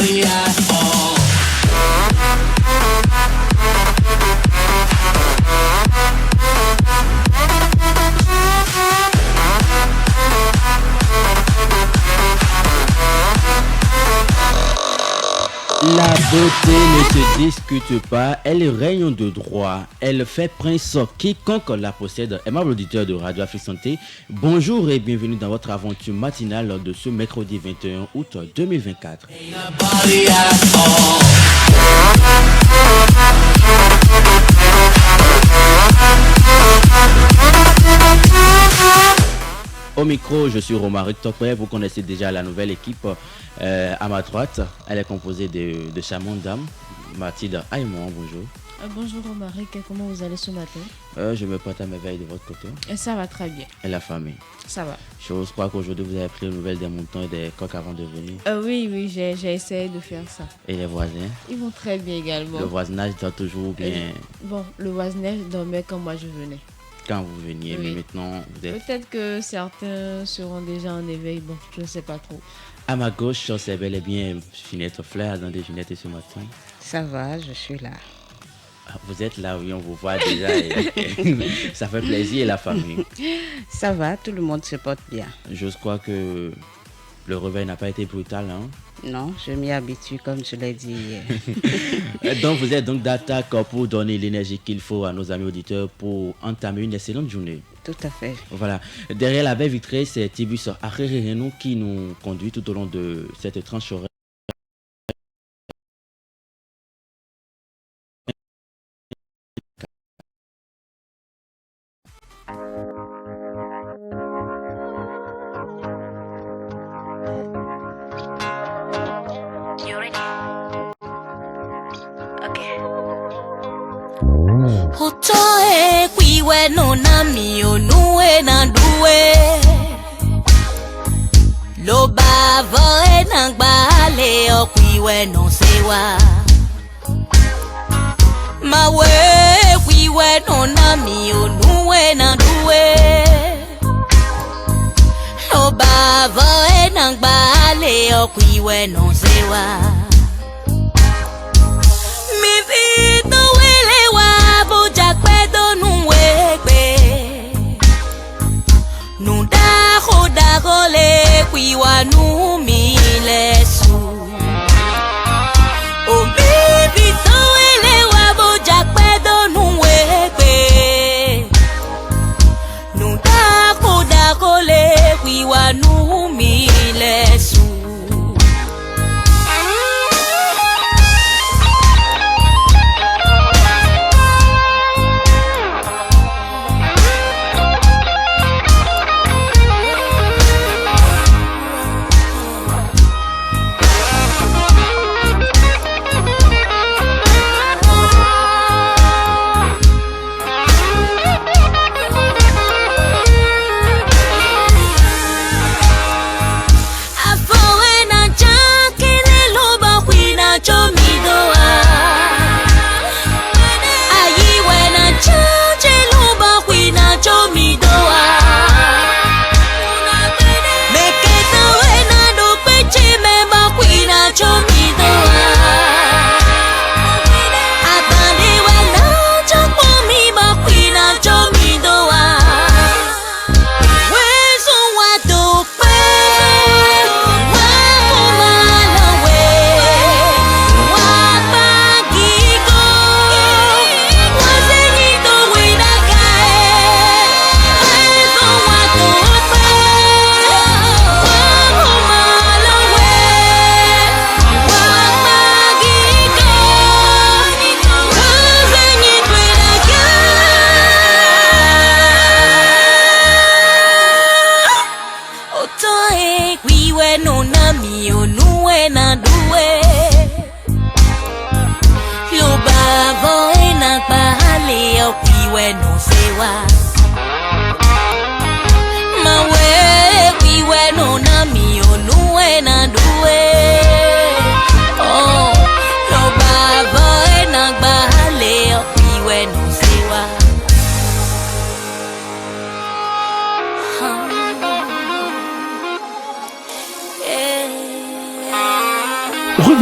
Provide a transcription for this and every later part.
anybody at all. La beauté ne se discute pas, elle règne de droit, elle fait prince quiconque la possède. Aimable auditeur de Radio Afrique Santé, bonjour et bienvenue dans votre aventure matinale de ce mercredi 21 août 2024. Au micro, je suis Romaric Topé. Vous connaissez déjà la nouvelle équipe à ma droite. Elle est composée de charmantes dames. Mathilde Aymon, bonjour. Bonjour Romaric, comment vous allez ce matin? Je me porte à merveille de votre côté. Ça va très bien. Et la famille? Ça va. Je crois qu'aujourd'hui vous avez pris les nouvelles des moutons et des coqs avant de venir. Oui, j'ai essayé de faire ça. Et les voisins? Ils vont très bien également. Le voisinage dort toujours bien? Bon, le voisinage dormait quand moi je venais. Quand vous veniez, oui. Mais maintenant vous êtes... Peut-être que certains seront déjà en éveil, bon, je ne sais pas trop. À ma gauche, c'est bel et bien Finette Flair dans Déjeuner ce matin. Ça va, je suis là. Vous êtes là, oui, on vous voit déjà. Ça fait plaisir et la famille. Ça va, tout le monde se porte bien. Je crois que le réveil n'a pas été brutal, hein? Non, je m'y habitue comme je l'ai dit hier. Donc vous êtes donc d'attaque pour donner l'énergie qu'il faut à nos amis auditeurs pour entamer une excellente journée. Tout à fait. Voilà. Derrière la baie vitrée, c'est Tibus Arrereno qui nous conduit tout au long de cette tranche horaire. Hotoe kwiwe no nami onue na duwe Lo bavoe na gbale okwiwe no sewa Mawe kwiwe no nami onue na duwe Lo bavoe na gbale okwiwe no sewa Mi vito Dagole kwiwa numi lesu O bibi towele wabo jakpedo nuwebe Nudako dagole kwiwa numi lesu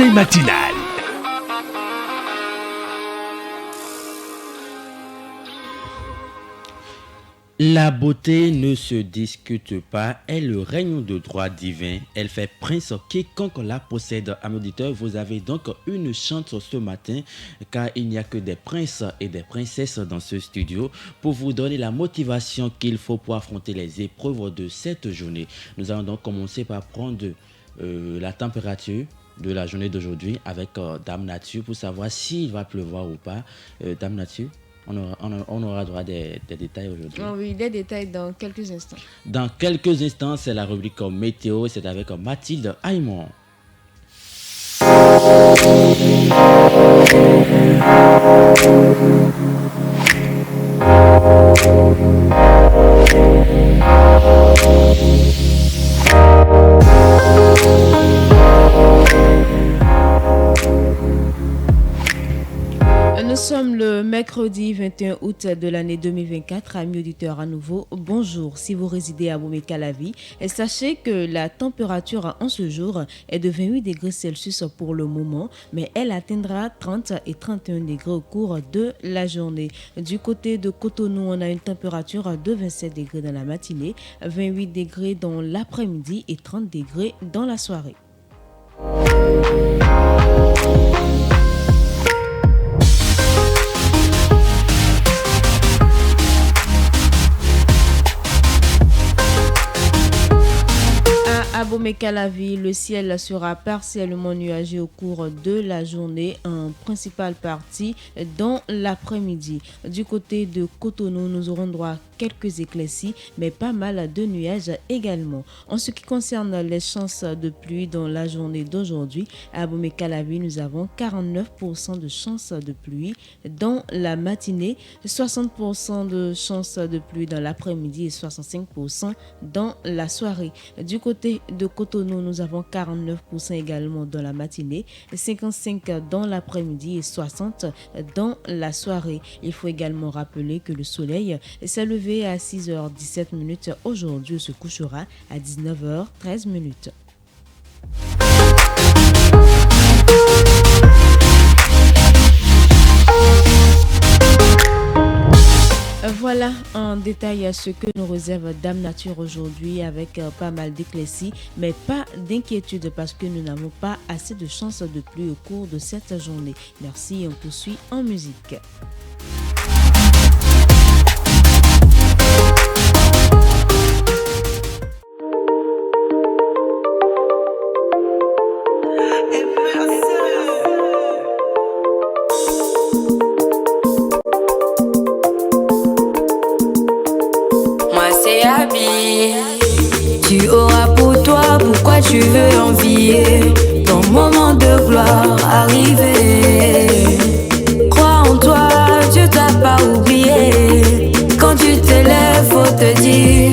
réveil matinal. La beauté ne se discute pas, est le règne de droit divin, elle fait prince quiconque la possède. Amis auditeurs, vous avez donc une chance ce matin car il n'y a que des princes et des princesses dans ce studio pour vous donner la motivation qu'il faut pour affronter les épreuves de cette journée. Nous allons donc commencer par prendre la température de la journée d'aujourd'hui avec Dame Nature pour savoir s'il va pleuvoir ou pas. Dame Nature, on aura droit à des détails aujourd'hui. Oh oui, des détails dans quelques instants. Dans quelques instants, c'est la rubrique météo. C'est avec Mathilde Aymon. Nous sommes le mercredi 21 août de l'année 2024. Amis auditeurs à nouveau, bonjour. Si vous résidez à Bomey-Calavi, sachez que la température en ce jour est de 28 degrés Celsius pour le moment, mais elle atteindra 30 et 31 degrés au cours de la journée. Du côté de Cotonou, on a une température de 27 degrés dans la matinée, 28 degrés dans l'après-midi et 30 degrés dans la soirée. À Bomey-Calavi, le ciel sera partiellement nuageux au cours de la journée, en principale partie dans l'après-midi. Du côté de Cotonou, nous aurons droit à quelques éclaircies, mais pas mal de nuages également. En ce qui concerne les chances de pluie dans la journée d'aujourd'hui, à Bomey-Calavi, nous avons 49% de chances de pluie dans la matinée, 60% de chances de pluie dans l'après-midi et 65% dans la soirée. Du côté de Cotonou, nous avons 49% également dans la matinée, 55% dans l'après-midi et 60% dans la soirée. Il faut également rappeler que le soleil s'est levé à 6h17 aujourd'hui, se couchera à 19h13. Voilà en détail ce que nous réserve Dame Nature aujourd'hui avec pas mal d'éclaircies, mais pas d'inquiétude parce que nous n'avons pas assez de chances de pluie au cours de cette journée. Merci et on poursuit en musique. Tu auras pour toi pourquoi tu veux envier ton moment de gloire arriver. Crois en toi, Dieu t'a pas oublié. Quand tu t'élèves, faut te dire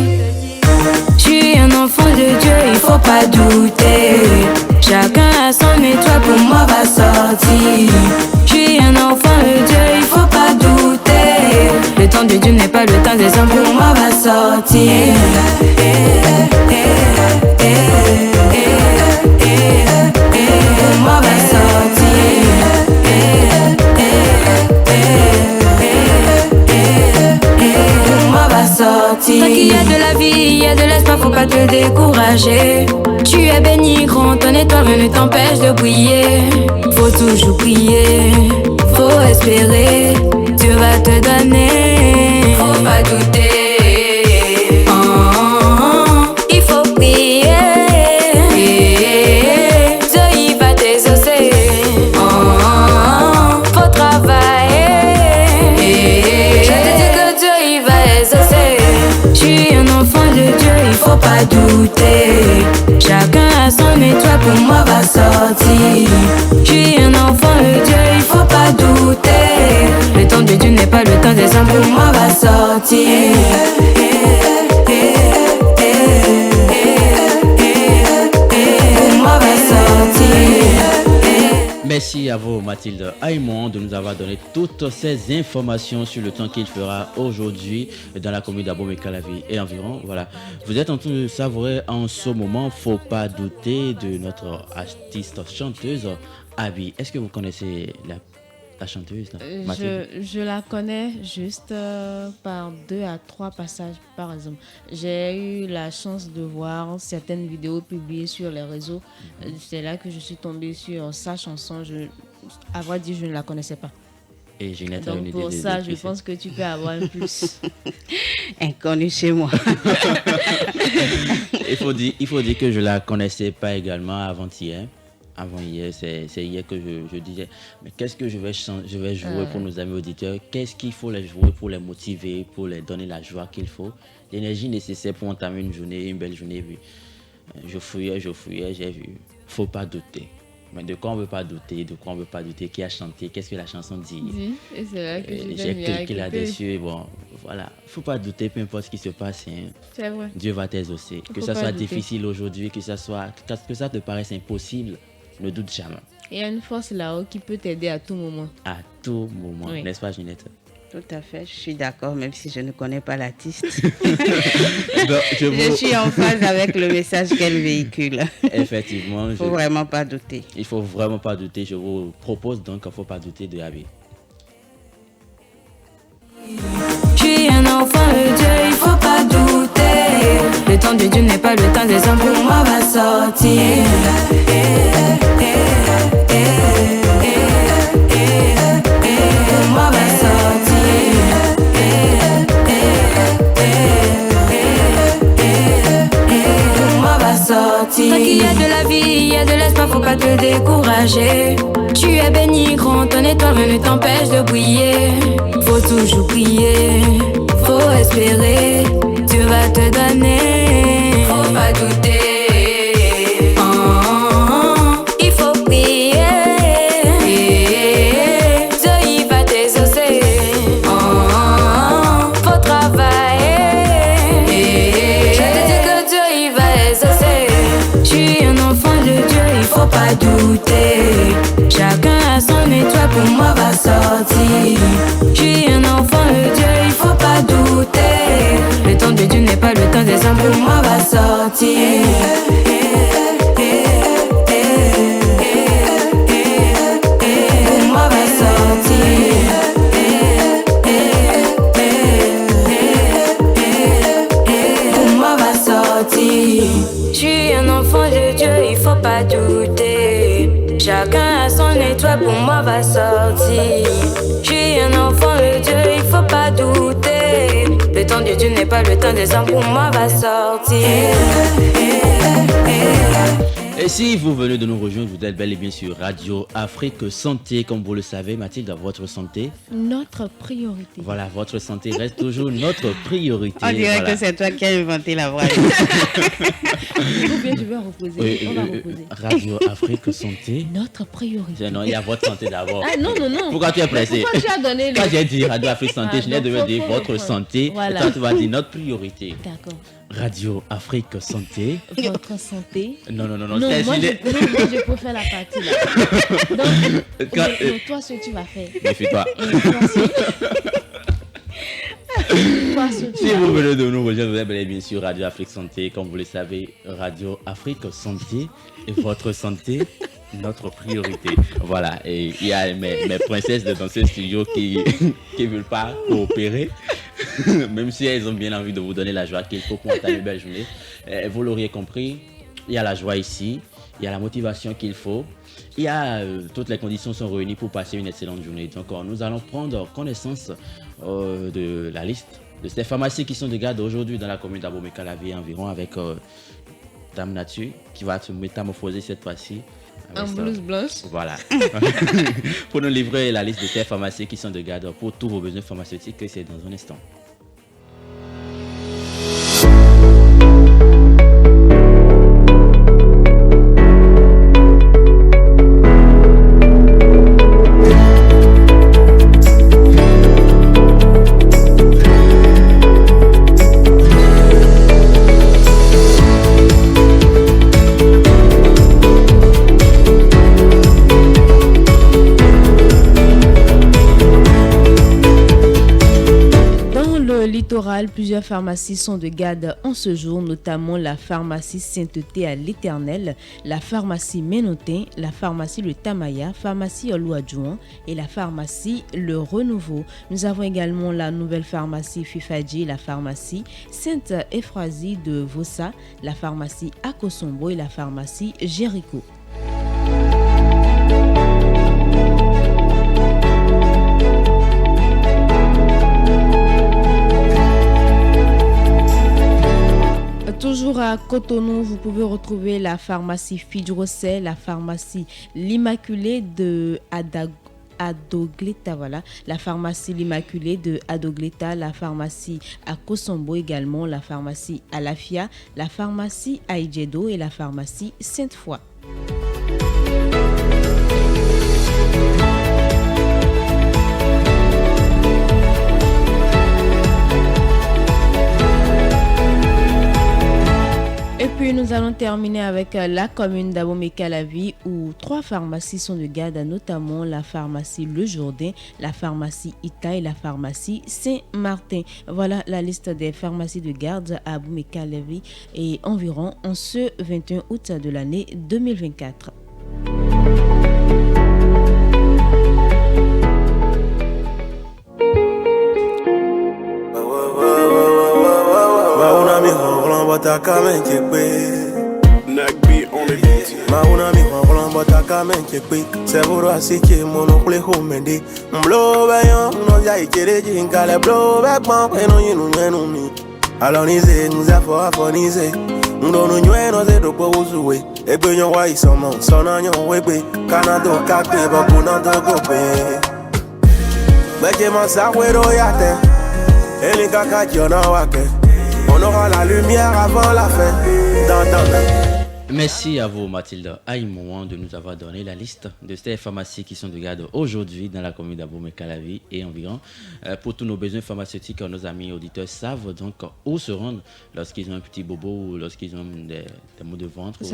tu es un enfant de Dieu, il faut pas douter. Chacun a son étoile, pour moi va sortir. Je suis un enfant de Dieu, il faut pas douter. Le temps de Dieu n'est pas le temps des hommes, pour moi va sortir. Pour moi va sortir. Pour moi va sortir. Tant qu'il y a de la vie, il y a de l'espoir, faut pas te décourager. Tu es béni, grand, ton étoile ne t'empêche de briller. Faut toujours prier, faut espérer, Dieu va te donner. Faut pas douter. Il faut prier. Dieu il va t'exaucer. Faut travailler. Je te dis que Dieu il va exaucer. Je suis un enfant de Dieu, il faut pas douter. Chacun a son étoile, pour moi va sortir. Je suis un enfant de Dieu, il faut pas douter. Le temps de Dieu n'est pas le temps des hommes, pour moi va sortir. Pour moi va sortir. Merci à vous Mathilde Aymon de nous avoir donné toutes ces informations sur le temps qu'il fera aujourd'hui dans la commune d'Abomey-Calavi et environ. Voilà, vous êtes en train de savourer en ce moment, faut pas douter de notre artiste chanteuse Abby, est-ce que vous connaissez la chanteuse là, Mathilde? Je la connais juste par 2 à 3 passages, par exemple. J'ai eu la chance de voir certaines vidéos publiées sur les réseaux. C'est là que je suis tombée sur sa chanson. À vrai dire, je ne la connaissais pas. Et Ginette a une Donc idée pour de ça, qui je c'est. pense que tu peux avoir un plus. Inconnu chez moi. Il faut dire que je la connaissais pas également avant-hier. Avant hier, c'est hier que je disais, mais qu'est-ce que je vais jouer pour nos amis auditeurs? Qu'est-ce qu'il faut les jouer pour les motiver, pour les donner la joie qu'il faut, l'énergie nécessaire pour entamer une belle journée. Puis, je fouillais, j'ai vu. Faut pas douter. Mais de quoi on ne veut pas douter? Qui a chanté? Qu'est-ce que la chanson dit? Et c'est là que J'ai cliqué là-dessus. Bon, voilà. Faut pas douter, peu importe ce qui se passe. Hein. C'est vrai. Dieu va t'exaucer. Que ça soit difficile aujourd'hui, que ça te paraisse impossible, ne doute jamais. Il y a une force là-haut qui peut t'aider à tout moment. À tout moment, Oui. n'est-ce pas, Ginette? Tout à fait, je suis d'accord, même si je ne connais pas l'artiste. Donc, Je suis en phase avec le message qu'elle véhicule. Effectivement. Il ne faut vraiment pas douter. Il faut vraiment pas douter. Je vous propose donc qu'il ne faut pas douter de Abby. Je suis un enfant de Dieu, il faut pas douter. Le temps de Dieu n'est pas le temps des hommes, pour moi va sortir. Pour moi va sortir. Tant qu'il y a de la vie, il y a de l'espoir, faut pas te décourager. Tu es béni, grand, ton étoile ne t'empêche de briller. Faut toujours prier, faut espérer, Dieu va te donner. Faut pas douter. Il faut prier. Dieu il va t'exaucer. Faut travailler. Je te dis que Dieu il va exaucer. Je suis un enfant de Dieu, il faut pas douter. Chacun a son étoile, pour moi va sortir. Je suis un enfant de Dieu, il faut pas douter. Le temps de Dieu n'est pas le temps des hommes, pour moi va sortir. Pour moi va sortir. Pour moi va sortir. Je suis un enfant de Dieu, il faut pas douter. Chacun a son étoile, pour moi va sortir. Je suis un enfant de Dieu, il faut pas douter. Le temps de Dieu n'est pas le temps des hommes, pour moi va sortir. Et si vous venez de nous rejoindre, vous êtes bel et bien sur Radio Afrique Santé. Comme vous le savez, Mathilde, votre santé. Notre priorité. Voilà, votre santé reste toujours notre priorité. On dirait Voilà. que c'est toi qui as inventé la voix. Ou bien je vais reposer. On va reposer. Radio Afrique Santé. Notre priorité. Non, il y a votre santé d'abord. Ah non. Pourquoi tu es pressé? Pourquoi tu as donné le... Quand j'ai dit Radio Afrique Santé, Ah, je n'ai donc devais faut dire votre reprendre. santé. Voilà. Et toi, tu vas dire notre priorité. D'accord. Radio Afrique Santé. Votre santé. Non. Non, c'est- moi il je, est- moi, je peux faire la partie là. Donc, Quand- toi, ce que tu vas faire. Méfie-toi. Et toi, ce que tu Si vas vous venez de nous rejoindre, vous êtes bel et bien sur Radio Afrique Santé. Comme vous le savez, Radio Afrique Santé et votre santé, notre priorité. Voilà, et il y a mes princesses dans ce studio qui ne veulent pas coopérer, même si elles ont bien envie de vous donner la joie qu'il faut pour entamer une belle journée. Vous l'auriez compris, il y a la joie ici, il y a la motivation qu'il faut. Il y a toutes les conditions sont réunies pour passer une excellente journée. Donc nous allons prendre connaissance de la liste de ces pharmacies qui sont de garde aujourd'hui dans la commune d'Abomey-Calavi environ avec Dame Nature qui va se métamorphoser cette fois-ci. en avec ça. blouse blanche. Voilà. Pour nous livrer la liste de ces pharmacies qui sont de garde pour tous vos besoins pharmaceutiques, c'est dans un instant. général, plusieurs pharmacies sont de garde en ce jour, notamment la pharmacie Sainteté à l'Éternel, la pharmacie Ménotin, la pharmacie Le Tamaya, pharmacie Oloadjouan et la pharmacie Le Renouveau. Nous avons également la nouvelle pharmacie Fifadji, la pharmacie Sainte-Ephrasie de Vossa, la pharmacie Akosombo et la pharmacie Jéricho. Toujours à Cotonou, vous pouvez retrouver la pharmacie Fidrosset, la pharmacie L'Immaculée de Adogleta, voilà, la pharmacie L'Immaculée de Adogleta, la pharmacie à Kosombo également, la pharmacie Alafia, la pharmacie Aïdjedo et la pharmacie Sainte-Foy. Et puis nous allons terminer avec la commune d'Abomey-Calavi où 3 pharmacies sont de garde, notamment la pharmacie Le Jourdain, la pharmacie Ita et la pharmacie Saint-Martin. Voilà la liste des pharmacies de garde à Abomey-Calavi et environ en ce 21 août de l'année 2024. Nagby on the beat. Mauna mi ronron botaka menchekwi Sevuro asike mono kule homende Mblo bayan no ya ikere jinkale Blo bekman peno yinu nyenu mi Alonize nzafo afonize Ndono nyweno ze dopo uzuwe Egbe nyon wa isomo Sona nyon wegbe Kanado kakbe Baku nando gobe Beke mansa wero yate Eli kaka jona wake On aura la lumière avant la fin. Merci à vous, Mathilde Aïmouan, de nous avoir donné la liste de ces pharmacies qui sont de garde aujourd'hui dans la commune d'Abomey-Calavi et environ. Pour tous nos besoins pharmaceutiques, nos amis auditeurs savent donc où se rendre lorsqu'ils ont un petit bobo ou lorsqu'ils ont des maux de ventre ou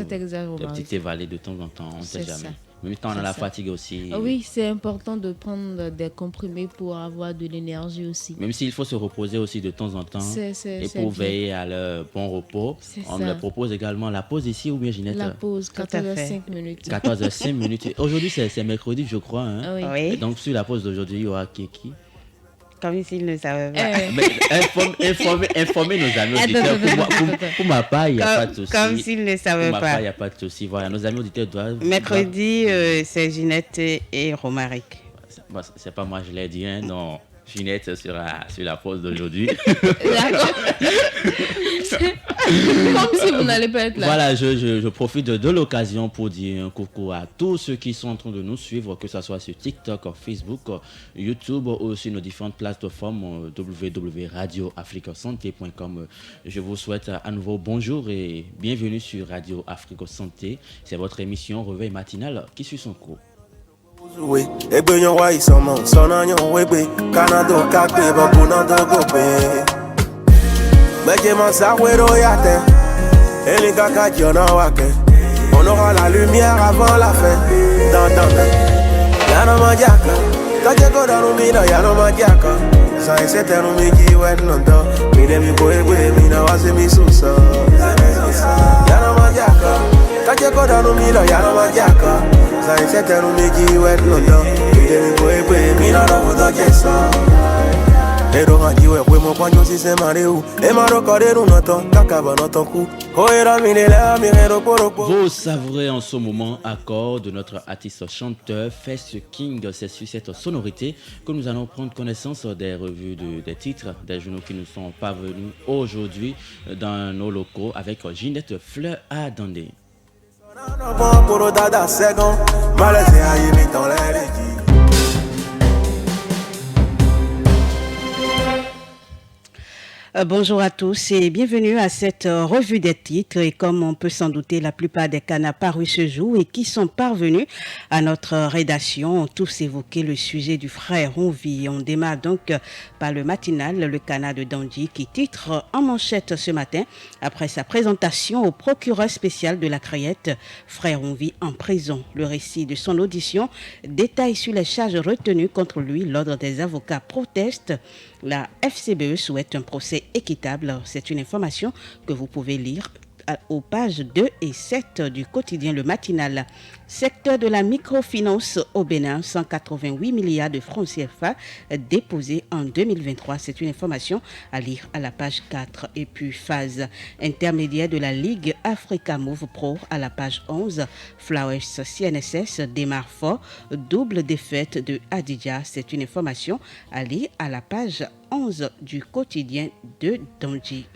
des petites évalées de temps en temps. On ne sait jamais. Même temps, on a la fatigue aussi. Oui, c'est important de prendre des comprimés pour avoir de l'énergie aussi. Même s'il faut se reposer aussi de temps en temps et pour veiller à leur bon repos, on leur propose également la pause ici ou bien Ginette. La pause, 14h05 minutes. 14h05 minutes. Aujourd'hui, c'est mercredi, je crois. Hein? Oui. Et donc, sur la pause d'aujourd'hui, il y aura qui Comme s'il ne savait pas. Informer nos amis auditeurs. Pour ma part, il n'y a pas de souci. Comme s'il ne savait pas. Pour ma pas. part, il n'y a pas de souci. Voilà, nos amis auditeurs doivent... Mercredi, c'est Ginette et Romaric. C'est pas moi, je l'ai dit. Hein, non, Ginette sera sur la pause d'aujourd'hui. D'accord. Comme si vous n'allez pas être là. Voilà, je profite de l'occasion pour dire un coucou à tous ceux qui sont en train de nous suivre, que ce soit sur TikTok, Facebook, YouTube ou sur nos différentes plateformes www.radioafricasanté.com. Je vous souhaite à nouveau bonjour et bienvenue sur Radio Africa Santé. C'est votre émission Réveil matinal qui suit son cours. On aura la lumière avant la fin. Yana majaka, kajeko danu mina yana majaka. Sa isete no miji wenondo, mide mi koe mina wase mi susa. Yana majaka, kajeko danu mina yana majaka. Sa isete no miji wenondo, mide mi koe mina no budo kesa. Vous savourez en ce moment accord de notre artiste chanteur Face King. C'est sur cette sonorité que nous allons prendre connaissance des revues des titres des journaux qui nous sont parvenus aujourd'hui dans nos locaux avec Ginette Fleur à Dandé. Bonjour à tous et bienvenue à cette revue des titres. Et comme on peut s'en douter, la plupart des canaux parus ce jour et qui sont parvenus à notre rédaction ont tous évoqué le sujet du frère Onvi. On démarre donc par le matinal, le canal de Dandji, qui titre en manchette ce matin, après sa présentation au procureur spécial de la Crayette, frère Onvi en prison. Le récit de son audition détaille sur les charges retenues contre lui. L'ordre des avocats proteste. La FCBE souhaite un procès équitable. C'est une information que vous pouvez lire aux pages 2 et 7 du quotidien Le Matinal. Secteur de la microfinance au Bénin, 188 milliards de francs CFA déposés en 2023. C'est une information à lire à la page 4. Et puis phase intermédiaire de la Ligue Africa Move Pro à la page 11. Flowers CNSS démarre fort. Double défaite de Adidja. C'est une information à lire à la page 11 du quotidien de Dondji.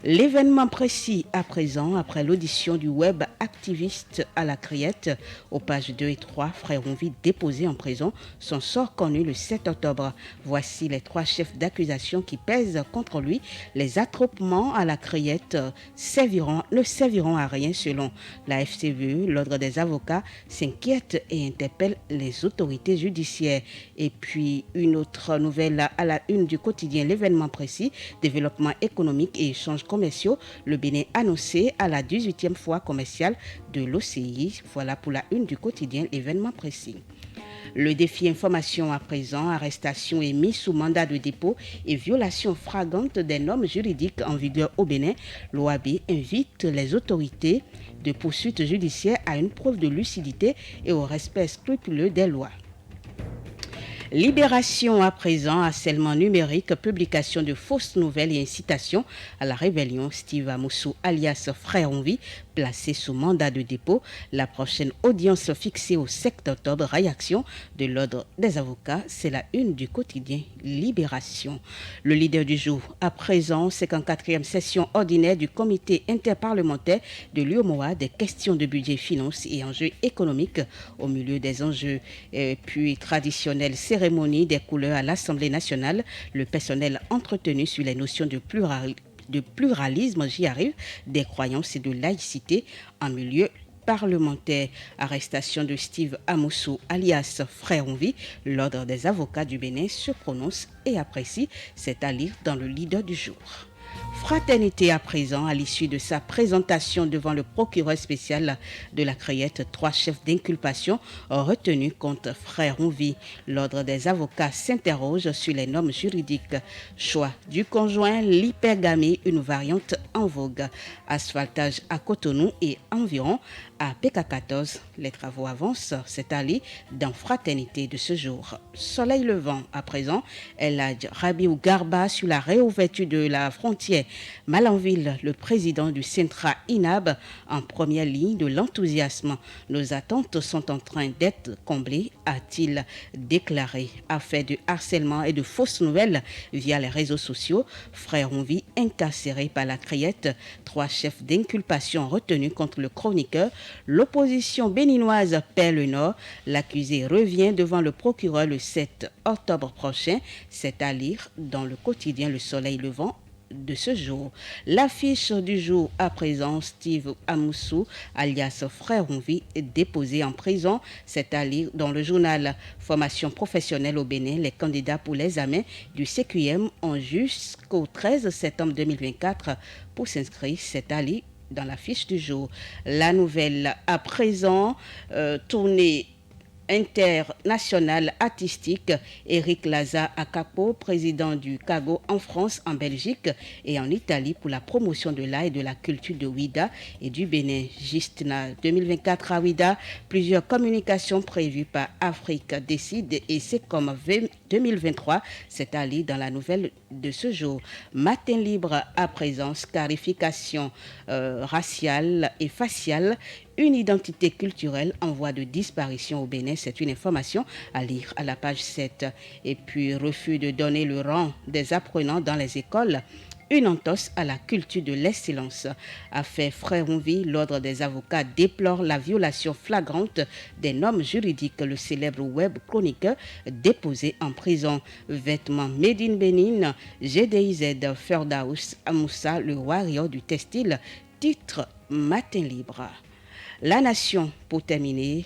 L'événement précis à présent, après l'audition du web activiste à la Criette, aux pages 2 et 3, Frère Onvi déposé en prison, son sort connu le 7 octobre. Voici les 3 chefs d'accusation qui pèsent contre lui. Les attroupements à la Criette ne serviront à rien selon la FCVE. L'Ordre des avocats s'inquiète et interpelle les autorités judiciaires. Et puis une autre nouvelle à la une du quotidien, l'événement précis, développement économique et échanges commerciaux, le Bénin annoncé à la 18e foire commerciale de l'OCI. Voilà pour la une du quotidien, l'événement précis. Le défi information à présent, arrestation et mise sous mandat de dépôt et violation flagrante des normes juridiques en vigueur au Bénin. L'OAB invite les autorités de poursuite judiciaire à une preuve de lucidité et au respect scrupuleux des lois. Libération à présent, harcèlement numérique, publication de fausses nouvelles et incitation à la rébellion. Steve Amoussou, alias Frère Onvi, placé sous mandat de dépôt. La prochaine audience fixée au 7 octobre. Réaction de l'Ordre des avocats. C'est la une du quotidien Libération. Le leader du jour à présent, 54e session ordinaire du comité interparlementaire de l'UOMOA des questions de budget, finances et enjeux économiques au milieu des enjeux puis traditionnels cérémonie des couleurs à l'Assemblée nationale, le personnel entretenu sur les notions de pluralisme, j'y arrive, des croyances et de laïcité en milieu parlementaire. Arrestation de Steve Amoussou, alias Frère Onvi. L'Ordre des avocats du Bénin se prononce et apprécie. C'est à lire dans le leader du jour. Fraternité à présent, à l'issue de sa présentation devant le procureur spécial de la Criette, 3 chefs d'inculpation retenus contre Frère Onvi. L'Ordre des avocats s'interroge sur les normes juridiques. Choix du conjoint, l'hypergamie, une variante en vogue. Asphaltage à Cotonou et environ à PK14. Les travaux avancent, c'est allé dans Fraternité de ce jour. Soleil levant à présent, El Hadj Rabiou Garba sur la réouverture de la frontière Malanville, le président du Centra INAB en première ligne de l'enthousiasme. Nos attentes sont en train d'être comblées, a-t-il déclaré. Affaire de harcèlement et de fausses nouvelles via les réseaux sociaux, Frère Onvi incarcéré par la Criette, 3 chefs d'inculpation retenus contre le chroniqueur. L'opposition béninoise perd le nord. L'accusé revient devant le procureur le 7 octobre prochain. C'est à lire dans le quotidien Le Soleil levant de ce jour. L'affiche du jour à présent, Steve Amoussou, alias Frère Onvi, déposé en prison. C'est à lire dans le journal. Formation professionnelle au Bénin. Les candidats pour l'examen du CQM ont jusqu'au 13 septembre 2024 pour s'inscrire. C'est à lire dans la fiche du jour. La nouvelle à présent, tournée international artistique, Eric Laza Akapo, président du CAGO en France, en Belgique et en Italie pour la promotion de l'art et de la culture de Ouida et du Bénin. Gistna 2024 à Ouida, plusieurs communications prévues par Afrique Décide et c'est comme 2023, c'est à lire dans la nouvelle de ce jour. Matin libre à présent, scarification raciale et faciale, une identité culturelle en voie de disparition au Bénin. C'est une information à lire à la page 7. Et puis, refus de donner le rang des apprenants dans les écoles. Une entorse à la culture de l'excellence. Affaire Frère Onvi, l'Ordre des avocats déplore la violation flagrante des normes juridiques. Le célèbre web chroniqueur déposé en prison. Vêtements Made in Bénin, GDIZ, Ferdaous Amoussa, le warrior du textile. Titre Matin libre. La Nation, pour terminer,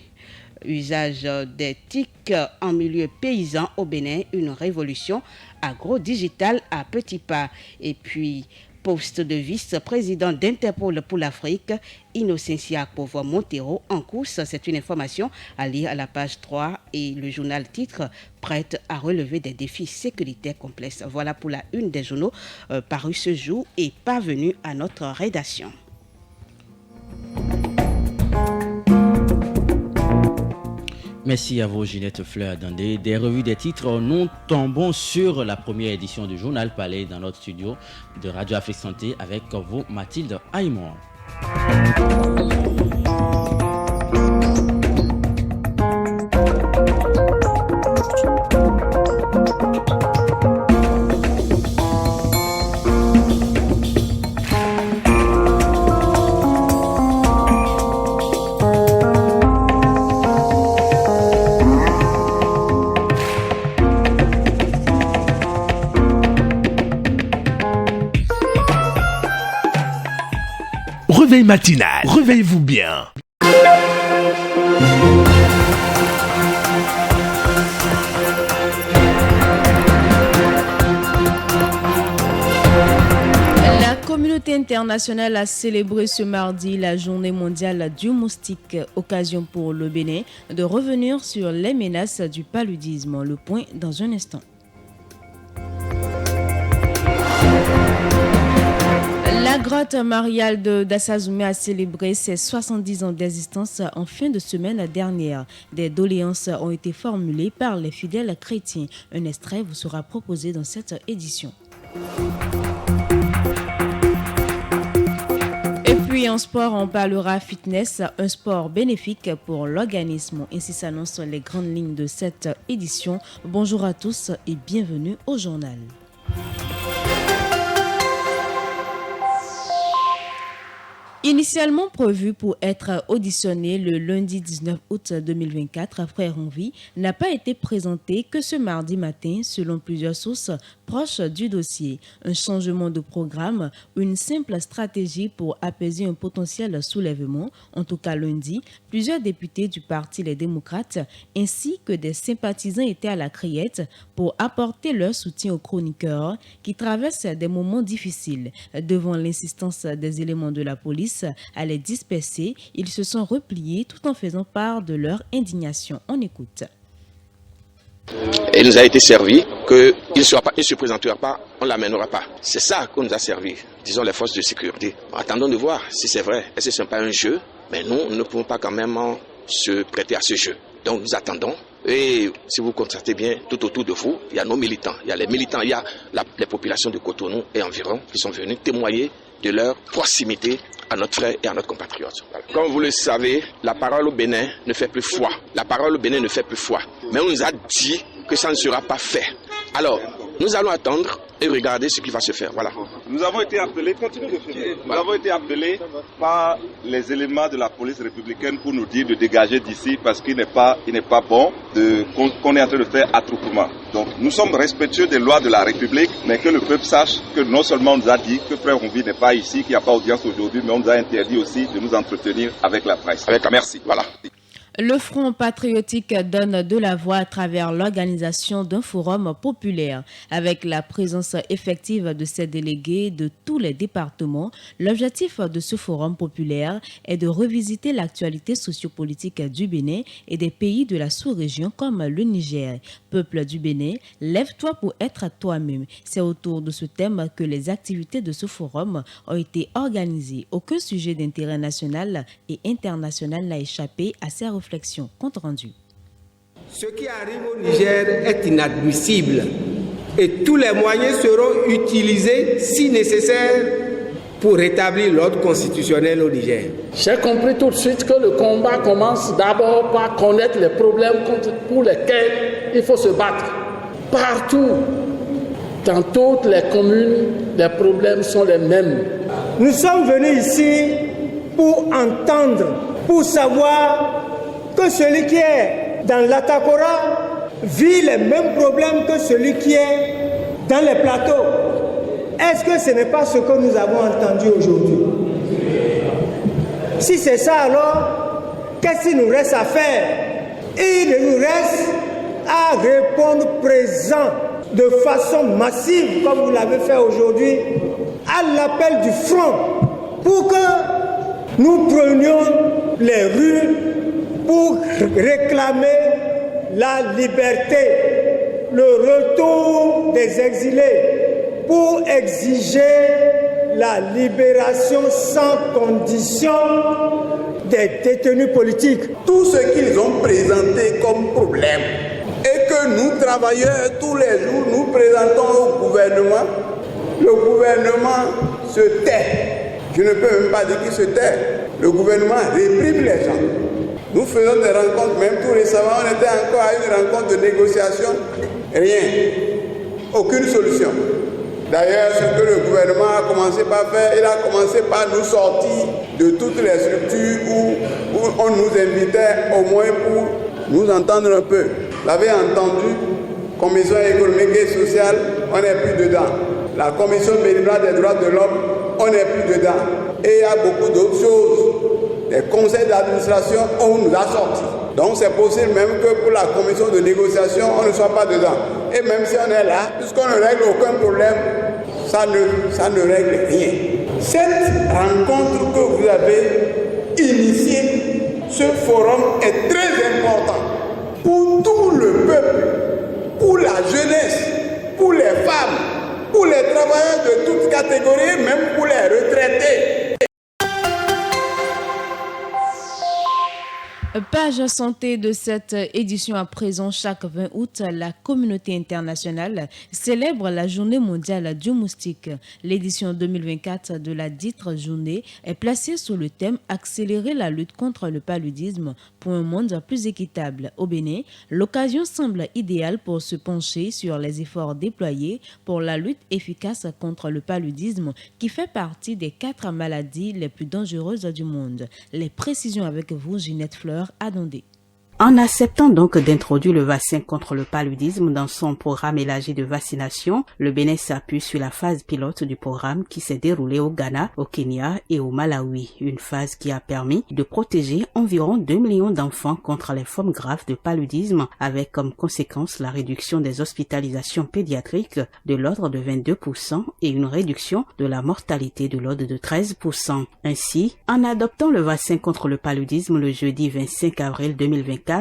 usage des TIC en milieu paysan au Bénin, une révolution agro-digitale à petits pas. Et puis, poste de vice-président d'Interpol pour l'Afrique, Innocencia Povo Montero, en course. C'est une information à lire à la page 3 et le journal titre « Prête à relever des défis sécuritaires complexes ». Voilà pour la une des journaux parus ce jour et parvenus à notre rédaction. Merci à vous, Ginette Fleur-Dandé. Des revues des titres, nous tombons sur la première édition du journal Palais dans notre studio de Radio Afrique Santé avec vous, Mathilde Aïmour. Réveil matinal, réveillez-vous bien. La communauté internationale a célébré ce mardi la journée mondiale du moustique, occasion pour le Bénin de revenir sur les menaces du paludisme. Le point dans un instant. La grotte mariale d'Assazoumé a célébré ses 70 ans d'existence en fin de semaine dernière. Des doléances ont été formulées par les fidèles chrétiens. Un extrait vous sera proposé dans cette édition. Et puis en sport, on parlera fitness, un sport bénéfique pour l'organisme. Ainsi s'annoncent les grandes lignes de cette édition. Bonjour à tous et bienvenue au journal. Initialement prévu pour être auditionné le lundi 19 août 2024, Frère Envie n'a pas été présenté que ce mardi matin selon plusieurs sources proches du dossier. Un changement de programme, une simple stratégie pour apaiser un potentiel soulèvement. En tout cas lundi, plusieurs députés du Parti Les Démocrates ainsi que des sympathisants étaient à la criette pour apporter leur soutien aux chroniqueurs qui traversent des moments difficiles. Devant l'insistance des éléments de la police à les disperser, ils se sont repliés tout en faisant part de leur indignation. On écoute. Il nous a été servi qu'il ne se présentera pas, on ne l'amènera pas. C'est ça qu'on nous a servi, disons les forces de sécurité. Attendons de voir si c'est vrai. Est-ce que ce n'est pas un jeu? Mais nous ne pouvons pas quand même se prêter à ce jeu. Donc nous attendons. Et si vous constatez bien, tout autour de vous, il y a nos militants. Il y a les militants, il y a les populations de Cotonou et environ qui sont venus témoigner de leur proximité à notre frère et à notre compatriote. Voilà. Comme vous le savez, la parole au Bénin ne fait plus foi. La parole au Bénin ne fait plus foi. Mais on nous a dit que ça ne sera pas fait. Alors, nous allons attendre et regarder ce qui va se faire. Voilà. Nous avons été appelés, Nous avons été appelés par les éléments de la police républicaine pour nous dire de dégager d'ici parce qu'il n'est pas bon qu'on est en train de faire attroupement. Donc nous sommes respectueux des lois de la République, mais que le peuple sache que non seulement on nous a dit que Frère Onvi n'est pas ici, qu'il n'y a pas audience aujourd'hui, mais on nous a interdit aussi de nous entretenir avec la presse. Merci. Voilà. Le Front patriotique donne de la voix à travers l'organisation d'un forum populaire. Avec la présence effective de ses délégués de tous les départements, l'objectif de ce forum populaire est de revisiter l'actualité sociopolitique du Bénin et des pays de la sous-région comme le Niger. Peuple du Bénin, lève-toi pour être toi-même. C'est autour de ce thème que les activités de ce forum ont été organisées. Aucun sujet d'intérêt national et international n'a échappé à ces réflexions. Compte rendu. Ce qui arrive au Niger est inadmissible et tous les moyens seront utilisés si nécessaire pour rétablir l'ordre constitutionnel au Niger. J'ai compris tout de suite que le combat commence d'abord par connaître les problèmes pour lesquels il faut se battre. Partout, dans toutes les communes, les problèmes sont les mêmes. Nous sommes venus ici pour entendre, pour savoir que celui qui est dans l'Atakora vit les mêmes problèmes que celui qui est dans les plateaux. Est-ce que ce n'est pas ce que nous avons entendu aujourd'hui? Si c'est ça, alors, qu'est-ce qu'il nous reste à faire? Il nous reste à répondre présent de façon massive, comme vous l'avez fait aujourd'hui, à l'appel du front pour que nous prenions les rues pour réclamer la liberté, le retour des exilés, pour exiger la libération sans condition des détenus politiques. Tout ce qu'ils ont présenté comme problème et que nous, travailleurs, tous les jours, nous présentons au gouvernement, le gouvernement se tait. Je ne peux même pas dire qu'il se tait. Le gouvernement réprime les gens. Nous faisons des rencontres, même tout récemment, on était encore à une rencontre de négociation. Rien. Aucune solution. D'ailleurs, ce que le gouvernement a commencé par faire, il a commencé par nous sortir de toutes les structures où on nous invitait au moins pour nous entendre un peu. Vous l'avez entendu, Commission économique et sociale, on n'est plus dedans. La Commission bénévole des droits de l'homme, on n'est plus dedans. Et il y a beaucoup d'autres choses. Les conseils d'administration, on nous a sortis. Donc c'est possible même que pour la commission de négociation, on ne soit pas dedans. Et même si on est là, puisqu'on ne règle aucun problème, ça ne règle rien. Cette rencontre que vous avez initiée, ce forum est très important pour tout le peuple, pour la jeunesse, pour les femmes, pour les travailleurs de toutes catégories, même pour les retraités. Page santé de cette édition à présent. Chaque 20 août, la communauté internationale célèbre la journée mondiale du moustique. L'édition 2024 de la dite journée est placée sous le thème « Accélérer la lutte contre le paludisme pour un monde plus équitable ». Au Bénin, l'occasion semble idéale pour se pencher sur les efforts déployés pour la lutte efficace contre le paludisme qui fait partie des 4 maladies les plus dangereuses du monde. Les précisions avec vous, Ginette Fleur. En acceptant donc d'introduire le vaccin contre le paludisme dans son programme élargi de vaccination, le Bénin s'appuie sur la phase pilote du programme qui s'est déroulée au Ghana, au Kenya et au Malawi. Une phase qui a permis de protéger environ 2 millions d'enfants contre les formes graves de paludisme, avec comme conséquence la réduction des hospitalisations pédiatriques de l'ordre de 22% et une réduction de la mortalité de l'ordre de 13%. Ainsi, en adoptant le vaccin contre le paludisme le jeudi 25 avril 2024,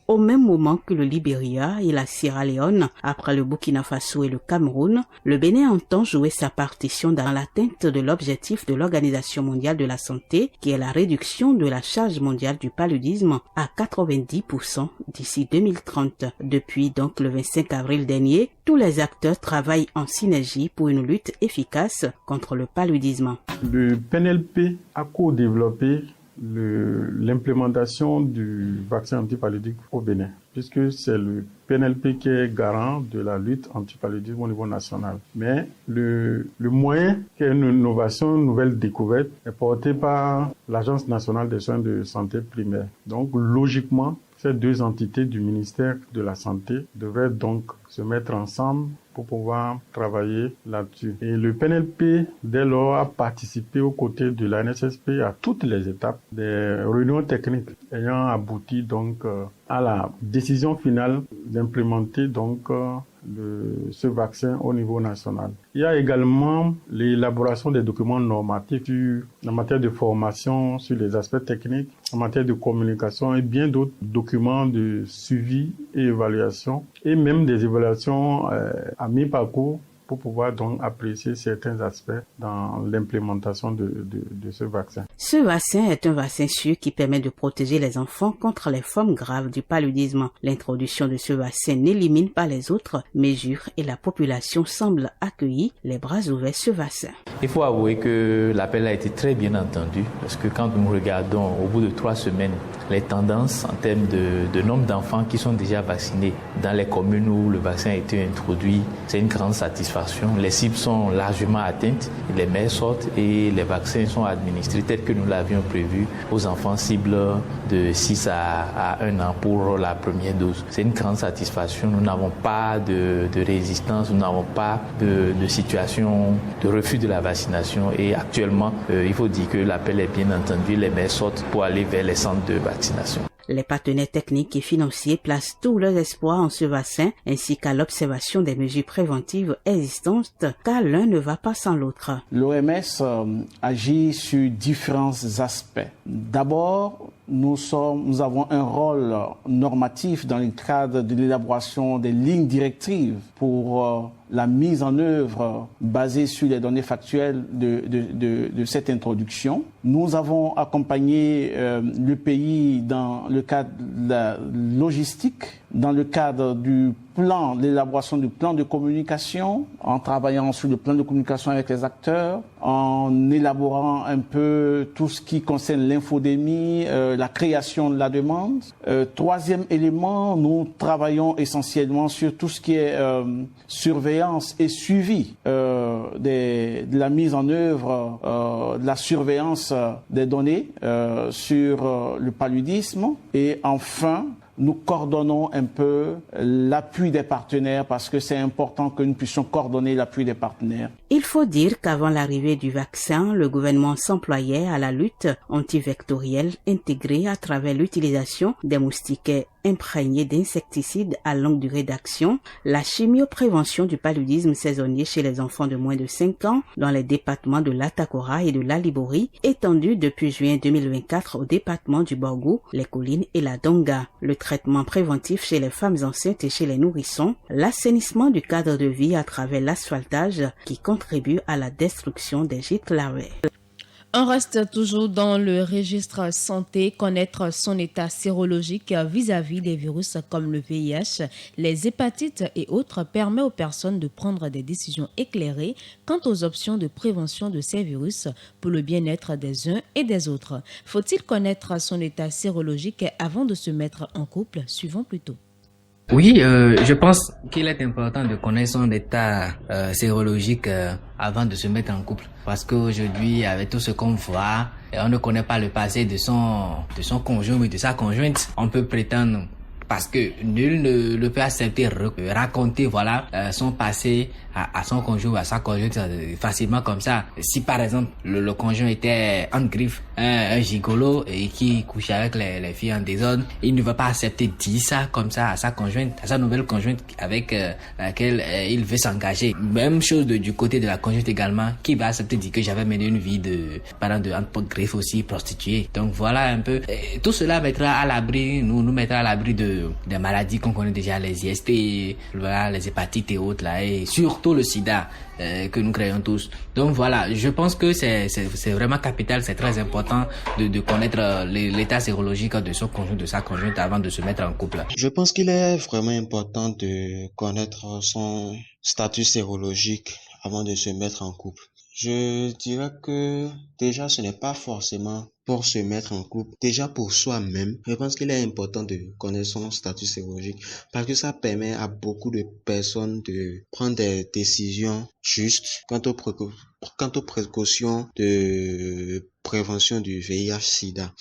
au même moment que le Libéria et la Sierra Leone, après le Burkina Faso et le Cameroun, le Bénin entend jouer sa partition dans l'atteinte de l'objectif de l'Organisation mondiale de la santé, qui est la réduction de la charge mondiale du paludisme à 90% d'ici 2030. Depuis donc le 25 avril dernier, tous les acteurs travaillent en synergie pour une lutte efficace contre le paludisme. Le PNLP a co-développé l'implémentation du vaccin antipaludique au Bénin, puisque c'est le PNLP qui est garant de la lutte antipaludisme au niveau national. Mais le moyen, qui est une innovation, une nouvelle découverte, est porté par l'Agence nationale des soins de santé primaire. Donc, logiquement, ces deux entités du ministère de la Santé devraient donc se mettre ensemble pour pouvoir travailler là-dessus. Et le PNLP, dès lors, a participé aux côtés de la NSSP à toutes les étapes des réunions techniques ayant abouti donc à la décision finale d'implémenter donc ce vaccin au niveau national. Il y a également l'élaboration des documents normatifs en matière de formation sur les aspects techniques, en matière de communication et bien d'autres documents de suivi et évaluation, et même des évaluations à mi-parcours pour pouvoir donc apprécier certains aspects dans l'implémentation de ce vaccin. Ce vaccin est un vaccin sûr qui permet de protéger les enfants contre les formes graves du paludisme. L'introduction de ce vaccin n'élimine pas les autres mesures et la population semble accueillir les bras ouverts ce vaccin. Il faut avouer que l'appel a été très bien entendu parce que quand nous regardons au bout de 3 semaines les tendances en termes de nombre d'enfants qui sont déjà vaccinés dans les communes où le vaccin a été introduit, c'est une grande satisfaction. Les cibles sont largement atteintes, les mères sortent et les vaccins sont administrés tels que nous l'avions prévu aux enfants cibles de 6 à 1 an pour la première dose. C'est une grande satisfaction. Nous n'avons pas de résistance, nous n'avons pas de situation de refus de la vaccination et actuellement, il faut dire que l'appel est bien entendu. Les mères sortent pour aller vers les centres de vaccination. Les partenaires techniques et financiers placent tous leurs espoirs en ce vaccin ainsi qu'à l'observation des mesures préventives existantes car l'un ne va pas sans l'autre. L'OMS agit sur différents aspects. D'abord, nous avons un rôle normatif dans le cadre de l'élaboration des lignes directives pour la mise en œuvre basée sur les données factuelles de cette introduction. Nous avons accompagné le pays dans le cadre de la logistique, dans le cadre du plan, l'élaboration du plan de communication, en travaillant sur le plan de communication avec les acteurs, en élaborant un peu tout ce qui concerne l'infodémie, la création de la demande. Troisième élément, nous travaillons essentiellement sur tout ce qui est surveillance et suivi de la mise en œuvre, de la surveillance des données sur le paludisme. Et enfin, nous coordonnons un peu l'appui des partenaires parce que c'est important que nous puissions coordonner l'appui des partenaires. Il faut dire qu'avant l'arrivée du vaccin, le gouvernement s'employait à la lutte antivectorielle intégrée à travers l'utilisation des moustiquaires imprégnés d'insecticides à longue durée d'action, la chimioprévention du paludisme saisonnier chez les enfants de moins de 5 ans dans les départements de l'Atakora et de l'Alibori, étendue depuis juin 2024 au département du Borgou, les collines et la Donga, le traitement préventif chez les femmes enceintes et chez les nourrissons, l'assainissement du cadre de vie à travers l'asphaltage qui contribue à la destruction des gîtes larvaires. On reste toujours dans le registre santé, connaître son état sérologique vis-à-vis des virus comme le VIH, les hépatites et autres permet aux personnes de prendre des décisions éclairées quant aux options de prévention de ces virus pour le bien-être des uns et des autres. Faut-il connaître son état sérologique avant de se mettre en couple? Suivons plutôt. Oui, je pense qu'il est important de connaître son état sérologique avant de se mettre en couple. Parce qu'aujourd'hui, avec tout ce qu'on voit, on ne connaît pas le passé de son conjoint ou de sa conjointe. On peut prétendre, parce que nul ne le peut accepter, raconter son passé à son conjoint ou à sa conjointe facilement comme ça. Si par exemple le conjoint était en griffe, un gigolo et qui couchait avec les filles en désordre, il ne va pas accepter de dire ça comme ça à sa conjointe, à sa nouvelle conjointe avec laquelle il veut s'engager. Même chose du côté de la conjointe également, qui va accepter de dire que j'avais mené une vie de griffe aussi, prostituée. Donc voilà un peu. Et tout cela mettra à l'abri, nous mettra à l'abri des maladies qu'on connaît déjà, les IST, les hépatites et autres là, et surtout le sida que nous créons tous. Donc voilà, je pense que c'est vraiment capital, c'est très important de connaître l'état sérologique de son conjoint, de sa conjointe avant de se mettre en couple. Je pense qu'il est vraiment important de connaître son statut sérologique avant de se mettre en couple. Je dirais que déjà ce n'est pas forcément pour se mettre en couple, déjà pour soi-même. Je pense qu'il est important de connaître son statut sérologique parce que ça permet à beaucoup de personnes de prendre des décisions justes quant aux précautions de prévention du VIH-Sida.